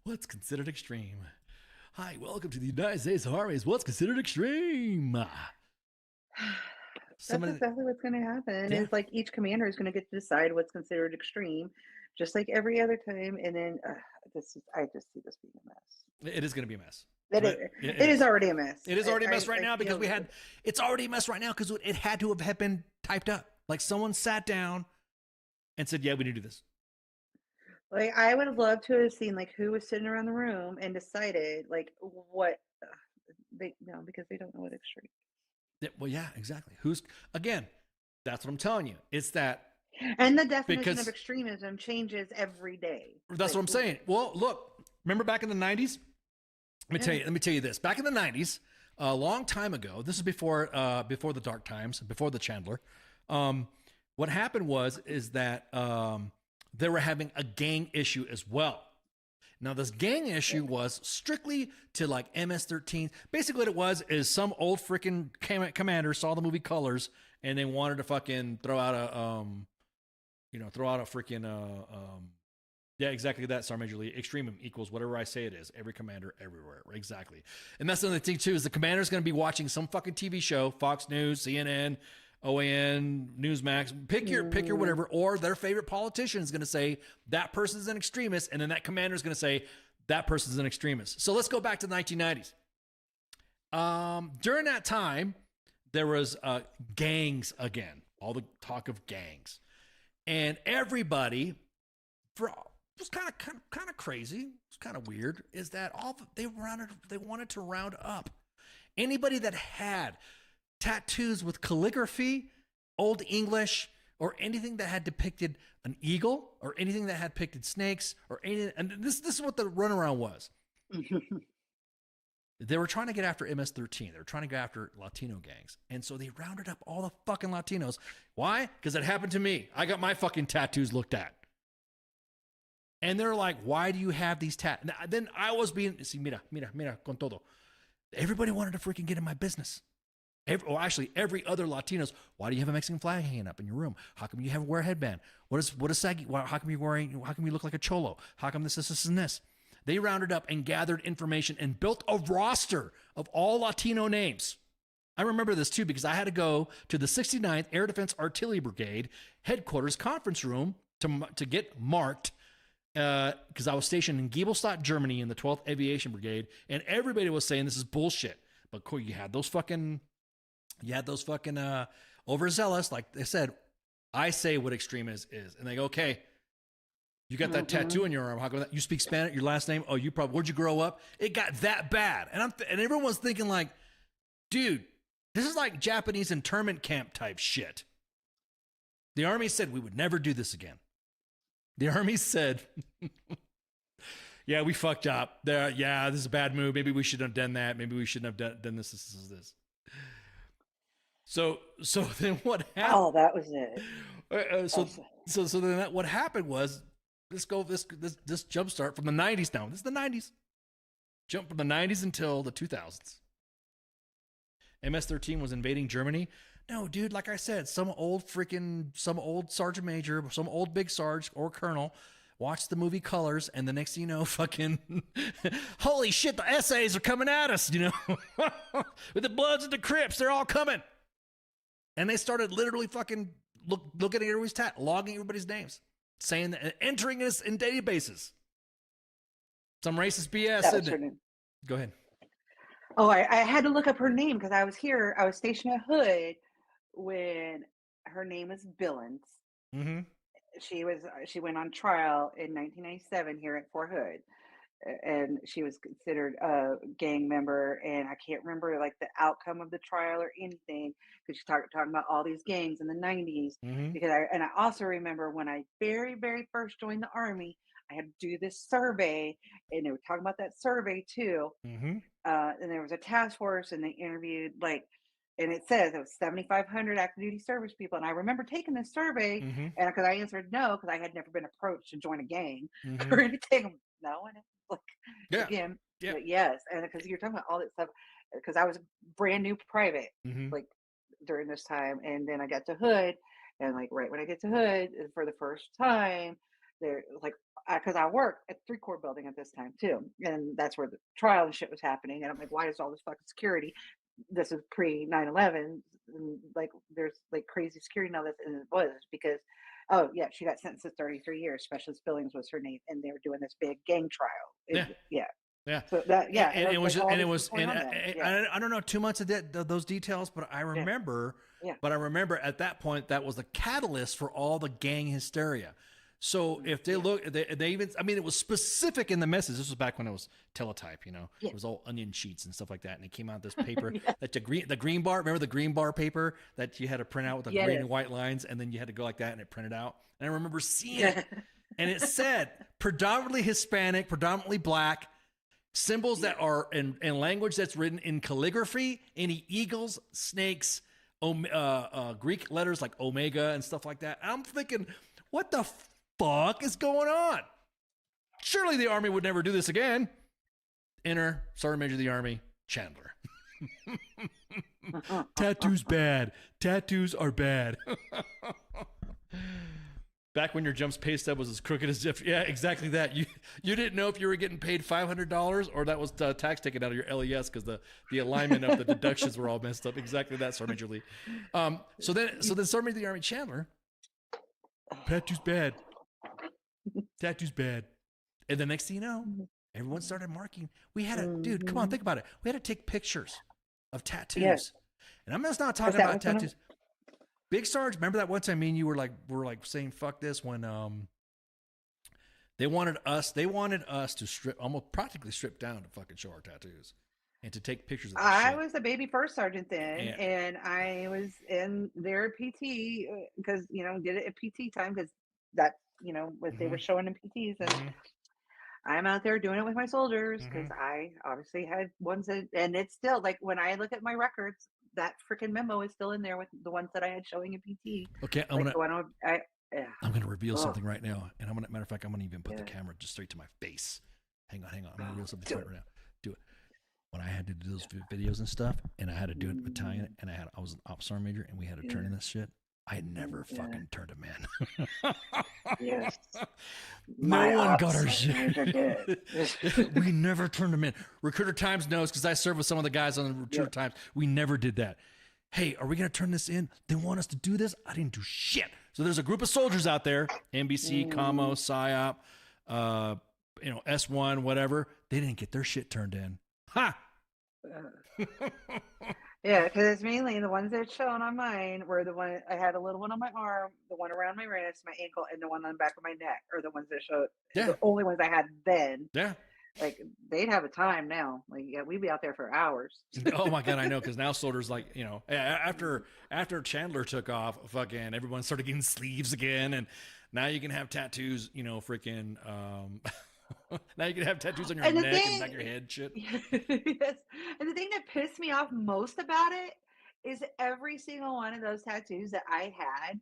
What's considered extreme? Hi, welcome to the United States Army's What's Considered Extreme. That's exactly what's going to happen. Yeah. Is like each commander is going to get to decide what's considered extreme, just like every other time. And then I just see this being a mess. It is going to be a mess. It is already a mess. It is already a mess right now because it's already a mess right now because it had to have been typed up. Like someone sat down and said, "Yeah, we need to do this." Like I would have loved to have seen like who was sitting around the room and decided like what because they don't know what extreme. Well, yeah, exactly. That's what I'm telling you. It's that. And the definition of extremism changes every day. That's what I'm saying. Well, look, remember back in the 90s? Let me tell you this. Back in the 90s, a long time ago, this is before the dark times, before the Chandler. What happened is that they were having a gang issue as well. Now, this gang issue was strictly to like MS-13. Basically, what it was is some old freaking commander saw the movie Colors and they wanted to fucking throw out a freaking yeah, exactly that. Sergeant Major Lee. Extreme equals whatever I say it is. Every commander, everywhere. Exactly. And that's the other thing too is the commander's going to be watching some fucking TV show, Fox News, CNN, OAN, Newsmax, pick your whatever, or their favorite politician is going to say that person's an extremist, and then that commander is going to say that person's an extremist. So let's go back to the 1990s. During that time, there was gangs again, all the talk of gangs, and everybody was kind of crazy. It's kind of weird. Is that they wanted to round up anybody that had tattoos with calligraphy, Old English, or anything that had depicted an eagle, or anything that had depicted snakes, or anything. And this is what the runaround was. They were trying to get after MS-13. They were trying to go after Latino gangs. And so they rounded up all the fucking Latinos. Why? Because it happened to me. I got my fucking tattoos looked at. And they're like, why do you have these tattoos? Then I was being, mira, con todo. Everybody wanted to freaking get in my business. Every other Latinos. Why do you have a Mexican flag hanging up in your room? How come you wear a headband? What is saggy? How come you look like a cholo? How come this, and this? They rounded up and gathered information and built a roster of all Latino names. I remember this too because I had to go to the 69th Air Defense Artillery Brigade headquarters conference room to get marked because I was stationed in Giebelstadt, Germany in the 12th Aviation Brigade, and everybody was saying this is bullshit. But cool, you had those fucking overzealous, like they said, I say what extreme is. And they go, okay, you got that tattoo in your arm. How come that? You speak Spanish, your last name? Oh, where'd you grow up? It got that bad. And everyone's thinking like, dude, this is like Japanese internment camp type shit. The Army said we would never do this again. The Army said, yeah, we fucked up. Yeah, this is a bad move. Maybe we shouldn't have done that. Maybe we shouldn't have done this. So then what happened? Oh, that was it. So then what happened was this jumpstart from the 90s now. This is the 90s. Jump from the 90s until the 2000s. MS-13 was invading Germany. No, dude, like I said, some old sergeant major, some old big sarge or colonel watched the movie Colors, and the next thing you know, fucking, holy shit, the essays are coming at us, with the Bloods and the Crips, they're all coming. And they started literally fucking looking at everybody's logging everybody's names, saying that, entering this in databases. Some racist BS. Go ahead. Oh, I had to look up her name because I was here. I was stationed at Hood when her name is Billings. Mm-hmm. She went on trial in 1997 here at Fort Hood, and she was considered a gang member. And I can't remember like the outcome of the trial or anything because she's talking about all these gangs in the 90s. Mm-hmm. Because I also remember when I very first joined the Army, I had to do this survey, and they were talking about that survey too. Mm-hmm. And there was a task force, and they interviewed and it says it was 7,500 active duty service people. And I remember taking this survey, Mm-hmm. and because I answered no, because I had never been approached to join a gang Mm-hmm. or anything. No, and like Yeah. again, Yeah. but yes, and because you're talking about all that stuff, because I was a brand new private Mm-hmm. like during this time, and then I got to Hood, and like right when I get to Hood for the first time, there like because I work at 3 Corps building at this time too, and that's where the trial and shit was happening, and I'm like, why is all this fucking security? This is pre 9/11, and like there's like crazy security now. And it was because, oh yeah, she got sentenced to 33 years. Specialist Billings was her name, and they were doing this big gang trial. Yeah. Yeah. So that and it was like, just, and it was, going and on then. I don't know too much of those details, but I remember, Yeah. but I remember at that point that was the catalyst for all the gang hysteria. So if they look, they even, I mean, it was specific in the message. This was back when it was teletype, you know, Yeah. it was all onion sheets and stuff like that. And it came out this paper that the green bar, remember the green bar paper that you had to print out with the Yes. green and white lines. And then you had to go like that and it printed out. And I remember seeing it and it said predominantly Hispanic, predominantly black, symbols that are in language that's written in calligraphy, any eagles, snakes, Greek letters like omega and stuff like that. And I'm thinking, what the fuck is going on? Surely the Army would never do this again. Enter Sergeant Major of the Army, Chandler. Tattoos bad. Tattoos are bad. Back when your Jumps pay stub was as crooked as if, yeah, exactly that. You didn't know if you were getting paid $500 or that was tax taken out of your LES because the alignment of the deductions were all messed up. Exactly that, Sergeant Major Lee. So then Sergeant Major of the Army, Chandler, tattoos bad. Tattoos bad. And the next thing you know, everyone started marking. We had to, dude, come on, think about it. We had to take pictures of tattoos. Yes. And I'm just not talking about tattoos. Big Sarge, remember that one time me and you were like saying fuck this when they wanted us to almost practically strip down to fucking show our tattoos and to take pictures of I shit. was a baby first sergeant then, Yeah. and I was in their PT because did it at PT time because that what they were showing in PTs, and I'm out there doing it with my soldiers because I obviously had ones that, and it's still like when I look at my records, that freaking memo is still in there with the ones that I had showing in PT. Okay, I'm gonna reveal something right now, and matter of fact, I'm gonna even put the camera just straight to my face. Hang on, I'm gonna reveal something right now. Do it. When I had to do those videos and stuff, and I had to do it battalion, and I was an ops sergeant major, and we had to turn in this shit. I never fucking turned him in. Yes. No one got our shit. We never turned them in. Recruiter Times knows because I served with some of the guys on the Recruiter Times. We never did that. Hey, are we going to turn this in? They want us to do this? I didn't do shit. So there's a group of soldiers out there, NBC, Commo, PSYOP, S1, whatever. They didn't get their shit turned in. Ha! Yeah, because it's mainly the ones that shown on mine were the one I had a little one on my arm, the one around my wrist, my ankle, and the one on the back of my neck, are the ones that showed. The only ones I had then. Yeah. Like they'd have a time now. Like we'd be out there for hours. Oh my god, I know, because now soldiers after Chandler took off, fucking everyone started getting sleeves again, and now you can have tattoos. Freaking. Now you can have tattoos on your neck and back of your head, shit. Yes. And the thing that pissed me off most about it is every single one of those tattoos that I had,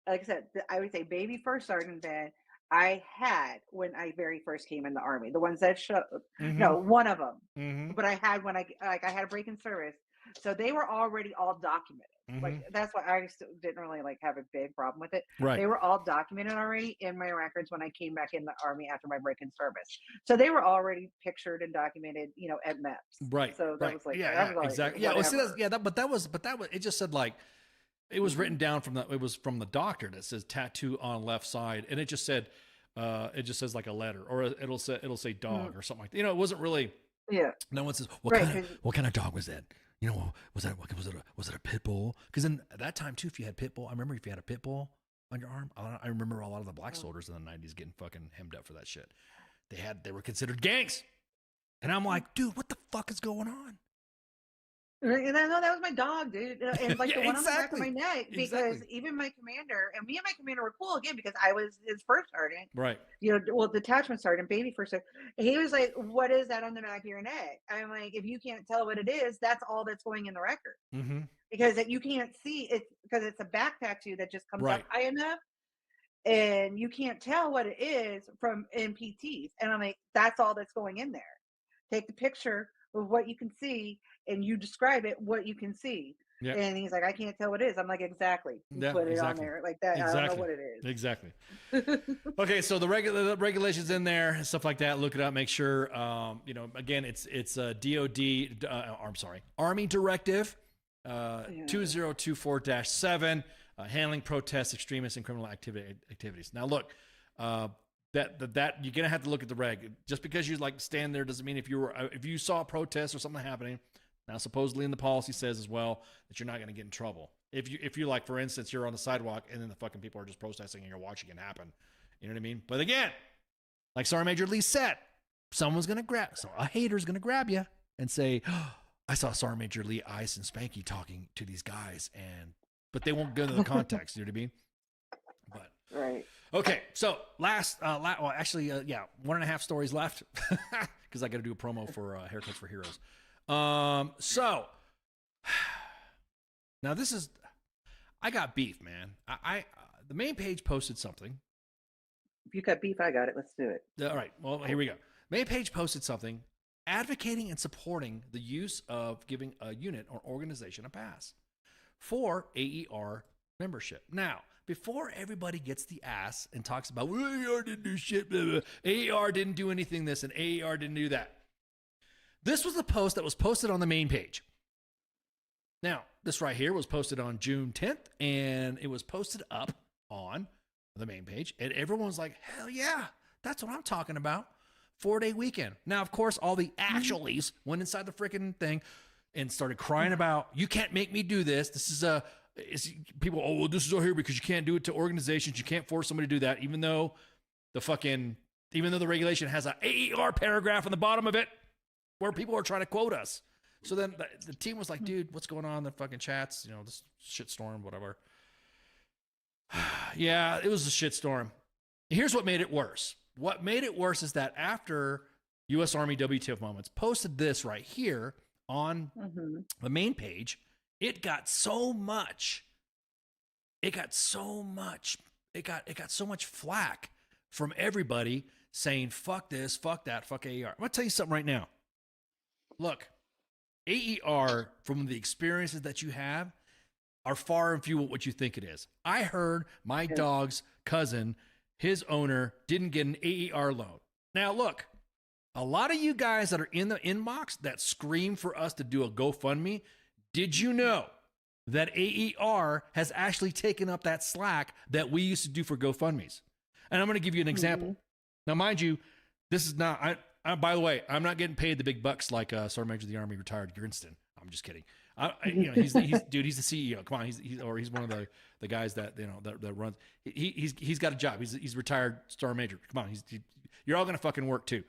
like I said, I would say baby first sergeant then, I had when I very first came in the Army. The ones that show, no, one of them. But I had when I had a break in service. So they were already all documented. Like that's why I didn't really have a big problem with it. Right. They were all documented already in my records when I came back in the Army after my break in service. So they were already pictured and documented, at MEPS. Right. So that was exactly. Yeah. Well, see, but that was it just said it was written down it was from the doctor that says tattoo on left side, and it just said it just says like a letter, or it'll say dog or something like that. It wasn't really. Yeah. No one says Right, what kind of dog was that? You know, was it a pit bull? Because then at that time too, if you had pit bull, I remember if you had a pit bull on your arm, I remember a lot of the black soldiers in the 90s getting fucking hemmed up for that shit. They were considered gangs, and I'm like, dude, what the fuck is going on? And I know that was my dog, dude. And like Yeah, the one on the back of exactly. my neck, because Exactly. even my commander, and me and my commander were cool again because I was his first sergeant, Right. you know, well, detachment sergeant, baby first sergeant. He was like, "What is that on the back of your neck?" I'm like, "If you can't tell what it is, that's all that's going in the record Mm-hmm. because you can't see it because it's a back tattoo that just comes Right. up high enough, and you can't tell what it is from NPTs." And I'm like, "That's all that's going in there. Take the picture of what you can see, and you describe it what you can see." Yeah. And he's like, "I can't tell what it is." I'm like, "Exactly. You Yeah, put it on exactly. there like that. I don't know what it is." Exactly. Okay, so the regulations in there and stuff like that. Look it up. Make sure. You know, again, it's DOD. I'm sorry, Army Directive 2024-7, handling protests, extremists, and criminal activities. Now, look, that you're gonna have to look at the reg. Just because you like stand there doesn't mean if you saw a protest or something happening. Now, supposedly in the policy says as well that you're not going to get in trouble. If you like, for instance, you're on the sidewalk and then the fucking people are just protesting and you're watching it happen. You know what I mean? But again, like Sergeant Major Lee said, a hater's going to grab you and say, oh, I saw Sergeant Major Lee Ice and Spanky talking to these guys, but they won't go into the context. You know what I mean? But Right. okay, so well, actually, 1.5 stories left because I got to do a promo for Haircuts for Heroes. So now I got beef, man. The main page posted something. If you got beef, I got it. Let's do it. All right. Well, here we go. Main page posted something advocating and supporting the use of giving a unit or organization a pass for AER membership. Now, before everybody gets the ass and talks about, well, AER didn't do shit, blah, blah. AER didn't do anything this, and AER didn't do that. This was the post that was posted on the main page. Now, this right here was posted on June 10th, and it was posted up on the main page, and everyone's like, hell yeah, that's what I'm talking about. 4-day weekend. Now, of course, all the actuallys went inside the freaking thing and started crying about, you can't make me do this. This is people, oh, well, this is all here because you can't do it to organizations. You can't force somebody to do that, even though the regulation has an AER paragraph on the bottom of it where people are trying to quote us. So then the team was like, dude, what's going on in the fucking chats? You know, this shitstorm, whatever. Yeah, it was a shitstorm. Here's what made it worse. What made it worse is that after U.S. Army WTF Moments posted this right here on the main page, it got so much flack from everybody saying, fuck this, fuck that, fuck AER. I'm going to tell you something right now. Look, AER, from the experiences that you have, are far and few what you think it is. I heard my dog's cousin, his owner, didn't get an AER loan. Now, look, a lot of you guys that are in the inbox that scream for us to do a GoFundMe, did you know that AER has actually taken up that slack that we used to do for GoFundMes? And I'm going to give you an example. Now, mind you, this is not... by the way, I'm not getting paid the big bucks like Sergeant Major of the Army retired Grinston. I'm just kidding. He's the CEO. Come on, he's one of the guys that that runs. He's got a job. He's retired Sergeant Major. Come on, you're all gonna fucking work too.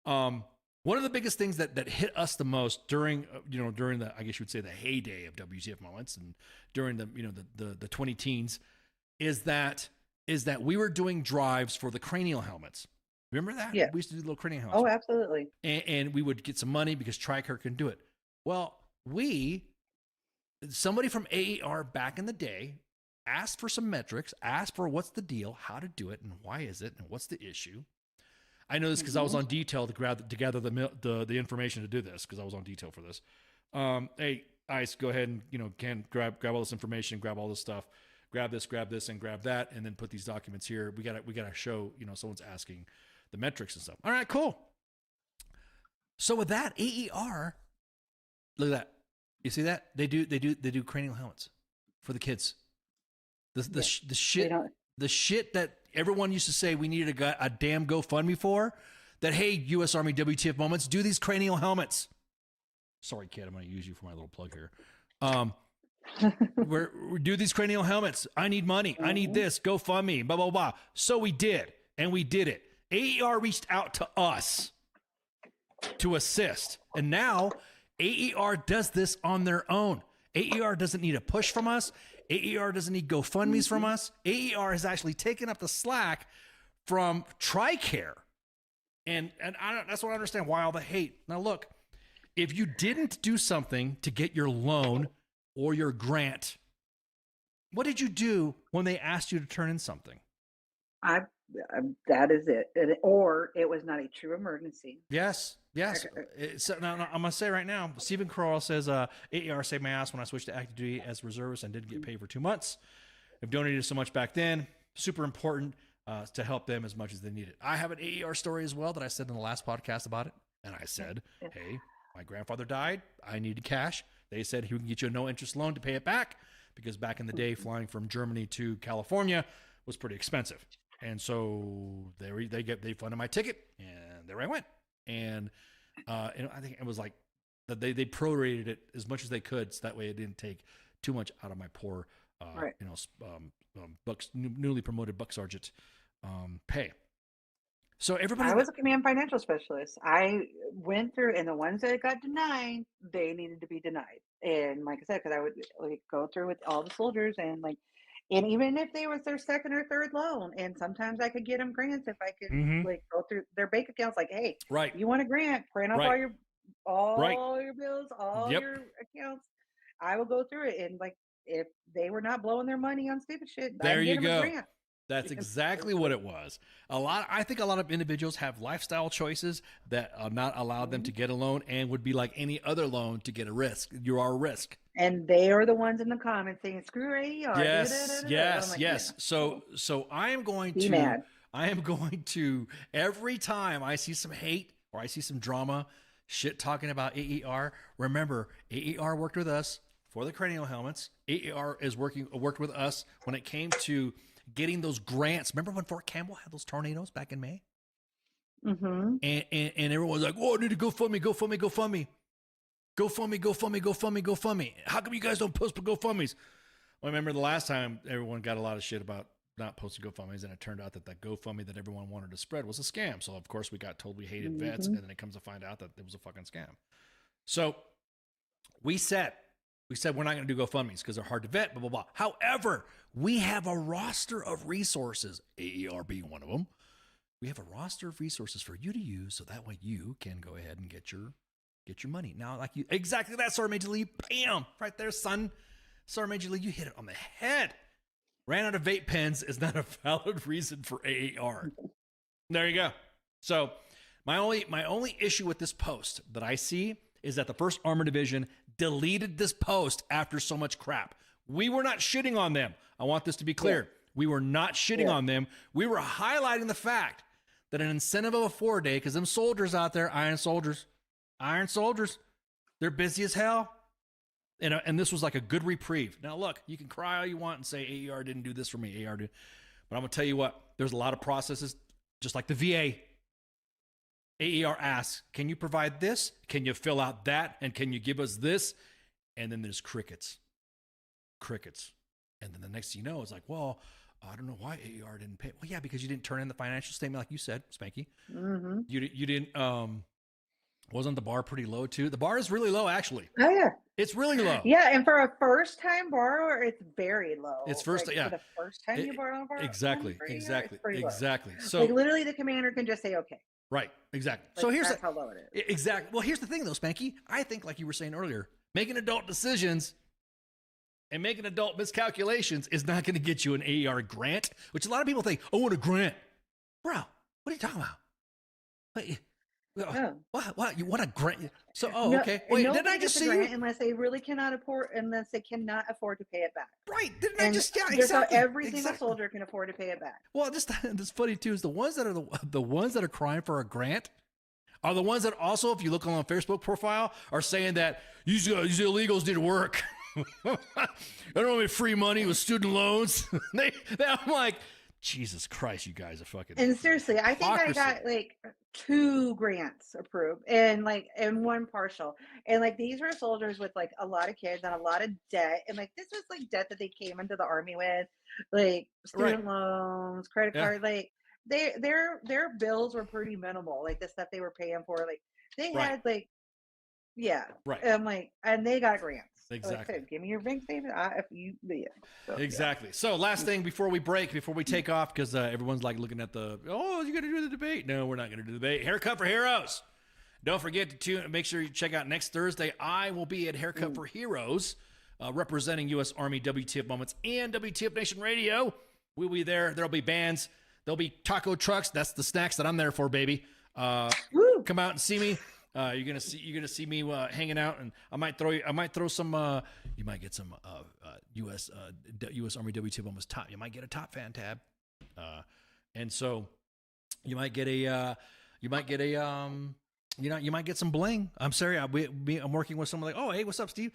One of the biggest things that hit us the most during the, I guess you would say, the heyday of WTF Moments and during the 20 teens is that we were doing drives for the cranial helmets. Remember that? Yeah. We used to do little cranial helmets. Oh, absolutely. And we would get some money because TRICARE couldn't do it. Well, somebody from AER back in the day asked for some metrics, asked for what's the deal, how to do it, and why is it, and what's the issue. I know this because I was on detail to gather the information to do this, because I was on detail for this. Hey, Ice, go ahead and grab all this information, grab all this stuff, grab this, and grab that, and then put these documents here. We gotta show, someone's asking the metrics and stuff. All right, cool. So with that, AER, look at that. You see that? They do cranial helmets for the kids. The shit that everyone used to say we needed a damn GoFundMe for, that, hey, U.S. Army WTF moments, do these cranial helmets. Sorry, kid, I'm going to use you for my little plug here. We do these cranial helmets. I need money. I need this. Go fund me. Blah, blah, blah. So we did, and we did it. AER reached out to us to assist. And now AER does this on their own. AER doesn't need a push from us. AER doesn't need GoFundMe's from us. AER has actually taken up the slack from TRICARE. And that's what I understand why all the hate. Now, look, if you didn't do something to get your loan or your grant, what did you do when they asked you to turn in something? That is it. Or it was not a true emergency. Yes. So now I'm going to say right now, Stephen Crowell says, AER saved my ass when I switched to active duty as a reservist and didn't get paid for 2 months. I've donated so much back then. Super important to help them as much as they need it. I have an AER story as well that I said in the last podcast about it. And I said, hey, my grandfather died. I needed cash. They said he would get you a no interest loan to pay it back because back in the day, flying from Germany to California was pretty expensive. And so they funded my ticket, and there I went. And I think it was like they prorated it as much as they could, so that way it didn't take too much out of my poor, newly promoted buck sergeant pay. So everybody, I was a command financial specialist. I went through, and the ones that got denied, they needed to be denied. And like I said, because I would go through with all the soldiers, and even if they was their second or third loan, and sometimes I could get them grants if I could go through their bank accounts. Like, hey, right, you want a grant? Print off all your bills, all your accounts. I will go through it, and if they were not blowing their money on stupid shit, there you go. A grant. That's exactly what it was. I think a lot of individuals have lifestyle choices that not allow them to get a loan, and would be like any other loan to get a risk. You are a risk. And they are the ones in the comments saying, screw AER. Yes. So I am going to, every time I see some hate or I see some drama, shit talking about AER, remember, AER worked with us for the cranial helmets. AER worked with us when it came to getting those grants. Remember when Fort Campbell had those tornadoes back in May? Mm-hmm. And everyone was like, "Oh, I need to GoFundMe. How come you guys don't post GoFundMes?" Well, I remember the last time everyone got a lot of shit about not posting GoFundMes, and it turned out that GoFundMe that everyone wanted to spread was a scam. So of course we got told we hated vets, and then it comes to find out that it was a fucking scam. So we said we're not going to do GoFundMes because they're hard to vet, blah, blah, blah. However, we have a roster of resources, AER being one of them. We have a roster of resources for you to use, so that way you can go ahead and get your money. Now, exactly that, Sergeant Major Lee. Bam! Right there, son. Sergeant Major Lee, you hit it on the head. Ran out of vape pens is not a valid reason for AER. There you go. So my only issue with this post that I see is that the 1st Armored Division deleted this post after so much crap. We were not shitting on them. I want this to be clear. Yeah. We were not shitting on them. We were highlighting the fact that an incentive of a 4-day, because them soldiers out there, iron soldiers, they're busy as hell. And this was like a good reprieve. Now, look, you can cry all you want and say, AER didn't do this for me, AER did. But I'm going to tell you what, there's a lot of processes, just like the VA. AER asks, can you provide this? Can you fill out that? And can you give us this? And then there's crickets. And then the next thing you know, it's like, well, I don't know why AER didn't pay. Well, yeah, because you didn't turn in the financial statement like you said, Spanky. Mm-hmm. You didn't, wasn't the bar pretty low too? The bar is really low, actually. Oh, yeah. It's really low. Yeah, and for a first-time borrower, it's very low. It's for the first time you borrow a bar. Exactly. So literally the commander can just say, okay. Right, exactly. So here's how low it is. Exactly. Well, here's the thing, though, Spanky. I think, like you were saying earlier, making adult decisions and making adult miscalculations is not going to get you an AER grant, which a lot of people think, I want a grant. Bro, what are you talking about? What? You want a grant? So, okay. Wait, didn't I just see you? Unless they really cannot afford to pay it back. Right. Didn't I just, exactly. That's how every single soldier can afford to pay it back. Well, this funny too is the ones that are the ones that are crying for a grant are the ones that also, if you look on Facebook profile, are saying that these illegals need to work. I don't have any free money with student loans. I'm like, Jesus Christ, you guys are fucking. And seriously, I think I hypocrisy. got like 2 grants approved and like and 1 partial. And like these were soldiers with like a lot of kids and a lot of debt. And like this was like debt that they came into the army with, like student loans, credit Yeah. card, like their bills were pretty minimal, like the stuff they were paying for. Like they Right. had like yeah. Right. And like and they got grants. Exactly. Like, give me your bank statement. If you yeah. So, Exactly. So last thing before we take off, because everyone's like looking at you're going to do the debate. No, we're not going to do the debate. Haircut for Heroes. Don't forget to make sure you check out next Thursday. I will be at Haircut for Heroes, representing U.S. Army WTF Moments and WTF Nation Radio. We'll be there. There'll be bands. There'll be taco trucks. That's the snacks that I'm there for, baby. Come out and see me. You're gonna see me hanging out, and I might throw some. You might get some U.S. Army WTF Moments top. You might get a top fan tab, and so you might get you might get some bling. I'm sorry, I'm working with someone like, oh hey, what's up, Steve?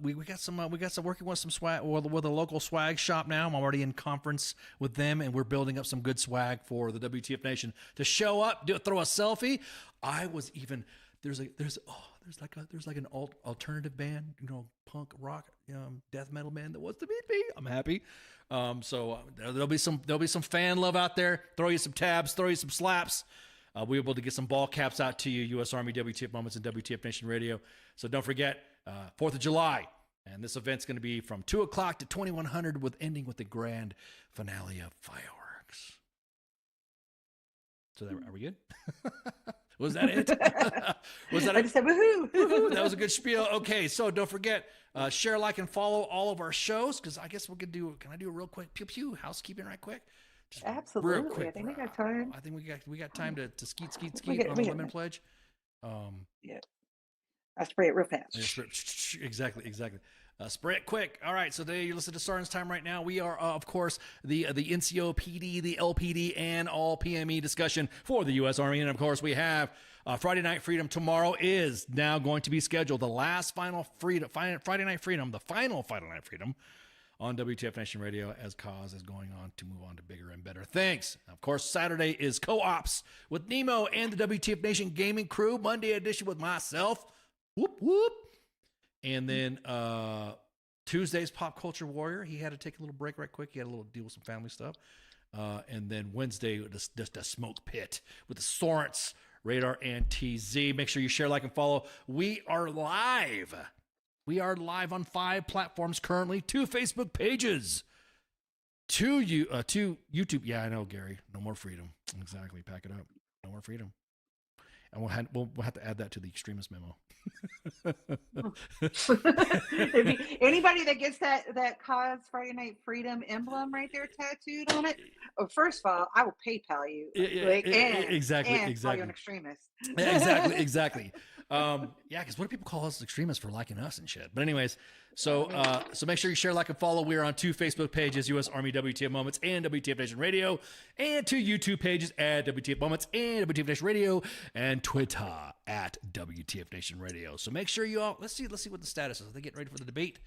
We got some working with some swag with a local swag shop now. I'm already in conference with them, and we're building up some good swag for the WTF Nation to show up, throw a selfie. I was even there's like an alternative band, punk rock, death metal band that wants to meet me. I'm happy. So there'll be some fan love out there. Throw you some tabs, throw you some slaps. We'll be able to get some ball caps out to you, U.S. Army WTF Moments and WTF Nation Radio. So don't forget, 4th of July. And this event's going to be from 2 o'clock to 2100 ending with the grand finale of fireworks. So are we good? Was that it? I just said woohoo. Woohoo. That was a good spiel. Okay, so don't forget, share, like, and follow all of our shows, because I guess we could can I do a real quick pew housekeeping right quick? Just Absolutely. real quick. I think we got time. I think we got time to skeet We on got the lemon pledge. Yeah. I spray it real fast. Exactly. Spray it quick. All right, so there you listen to Sergeant's Time right now. We are, of course, the NCO PD, the LPD, and all PME discussion for the U.S. Army. And, of course, we have Friday Night Freedom. Tomorrow is now going to be scheduled. The last Friday Night Freedom, the final Friday Night Freedom on WTF Nation Radio, as cause is going on to move on to bigger and better things. Of course, Saturday is Co-ops with Nemo and the WTF Nation gaming crew. Monday edition with myself. Whoop, whoop. And then Tuesday's Pop Culture Warrior. He had to take a little break right quick. He had a little deal with some family stuff. And then Wednesday, just a smoke pit with the Sorents, Radar, and TZ. Make sure you share, like, and follow. We are live. We are live on 5 platforms currently, 2 Facebook pages, 2 YouTube. Yeah, I know, Gary. No more freedom. Exactly. Pack it up. No more freedom. And we'll have to add that to the extremist memo. Anybody that gets that cause Friday Night Freedom emblem right there tattooed on it, first of all, I will PayPal you. Exactly. Call you an extremist. Exactly. Yeah, because what do people call us extremists for liking us and shit? But anyways, so make sure you share, like, and follow. We are on 2 Facebook pages, U.S. Army WTF Moments and WTF Nation Radio, and 2 YouTube pages at WTF Moments and WTF Nation Radio, and Twitter at WTF Nation Radio. So make sure you all let's see what the status is. Are they getting ready for the debate?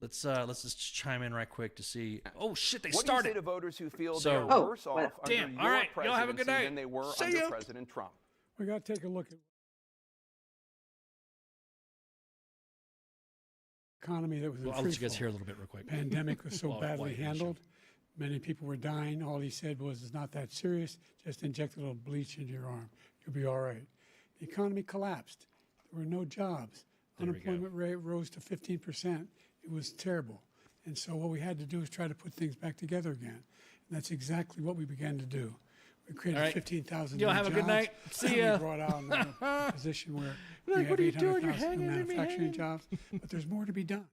Let's just chime in right quick to see. Oh shit, they started. What do you say to voters who feel So- they're worse off Damn. under All your right. Y'all have a good presidency night. than they were See under ya. President Trump? We got to take a look at economy that was in Well, I'll let you guys free hear a fall. little bit real quick. Pandemic was so While badly you finish handled. Many people were dying. All he said was, it's not that serious. Just inject a little bleach into your arm. You'll be all right. The economy collapsed. There were no jobs. There we go. Unemployment rate rose to 15%. It was terrible. And so what we had to do is try to put things back together again. And that's exactly what we began to do. We created All right. 15,000 Y'all new have a good jobs. night. See ya. We brought out a position where Like, we what have are you doing? You're 800,000 hanging new at me, manufacturing hanging. jobs. But there's more to be done.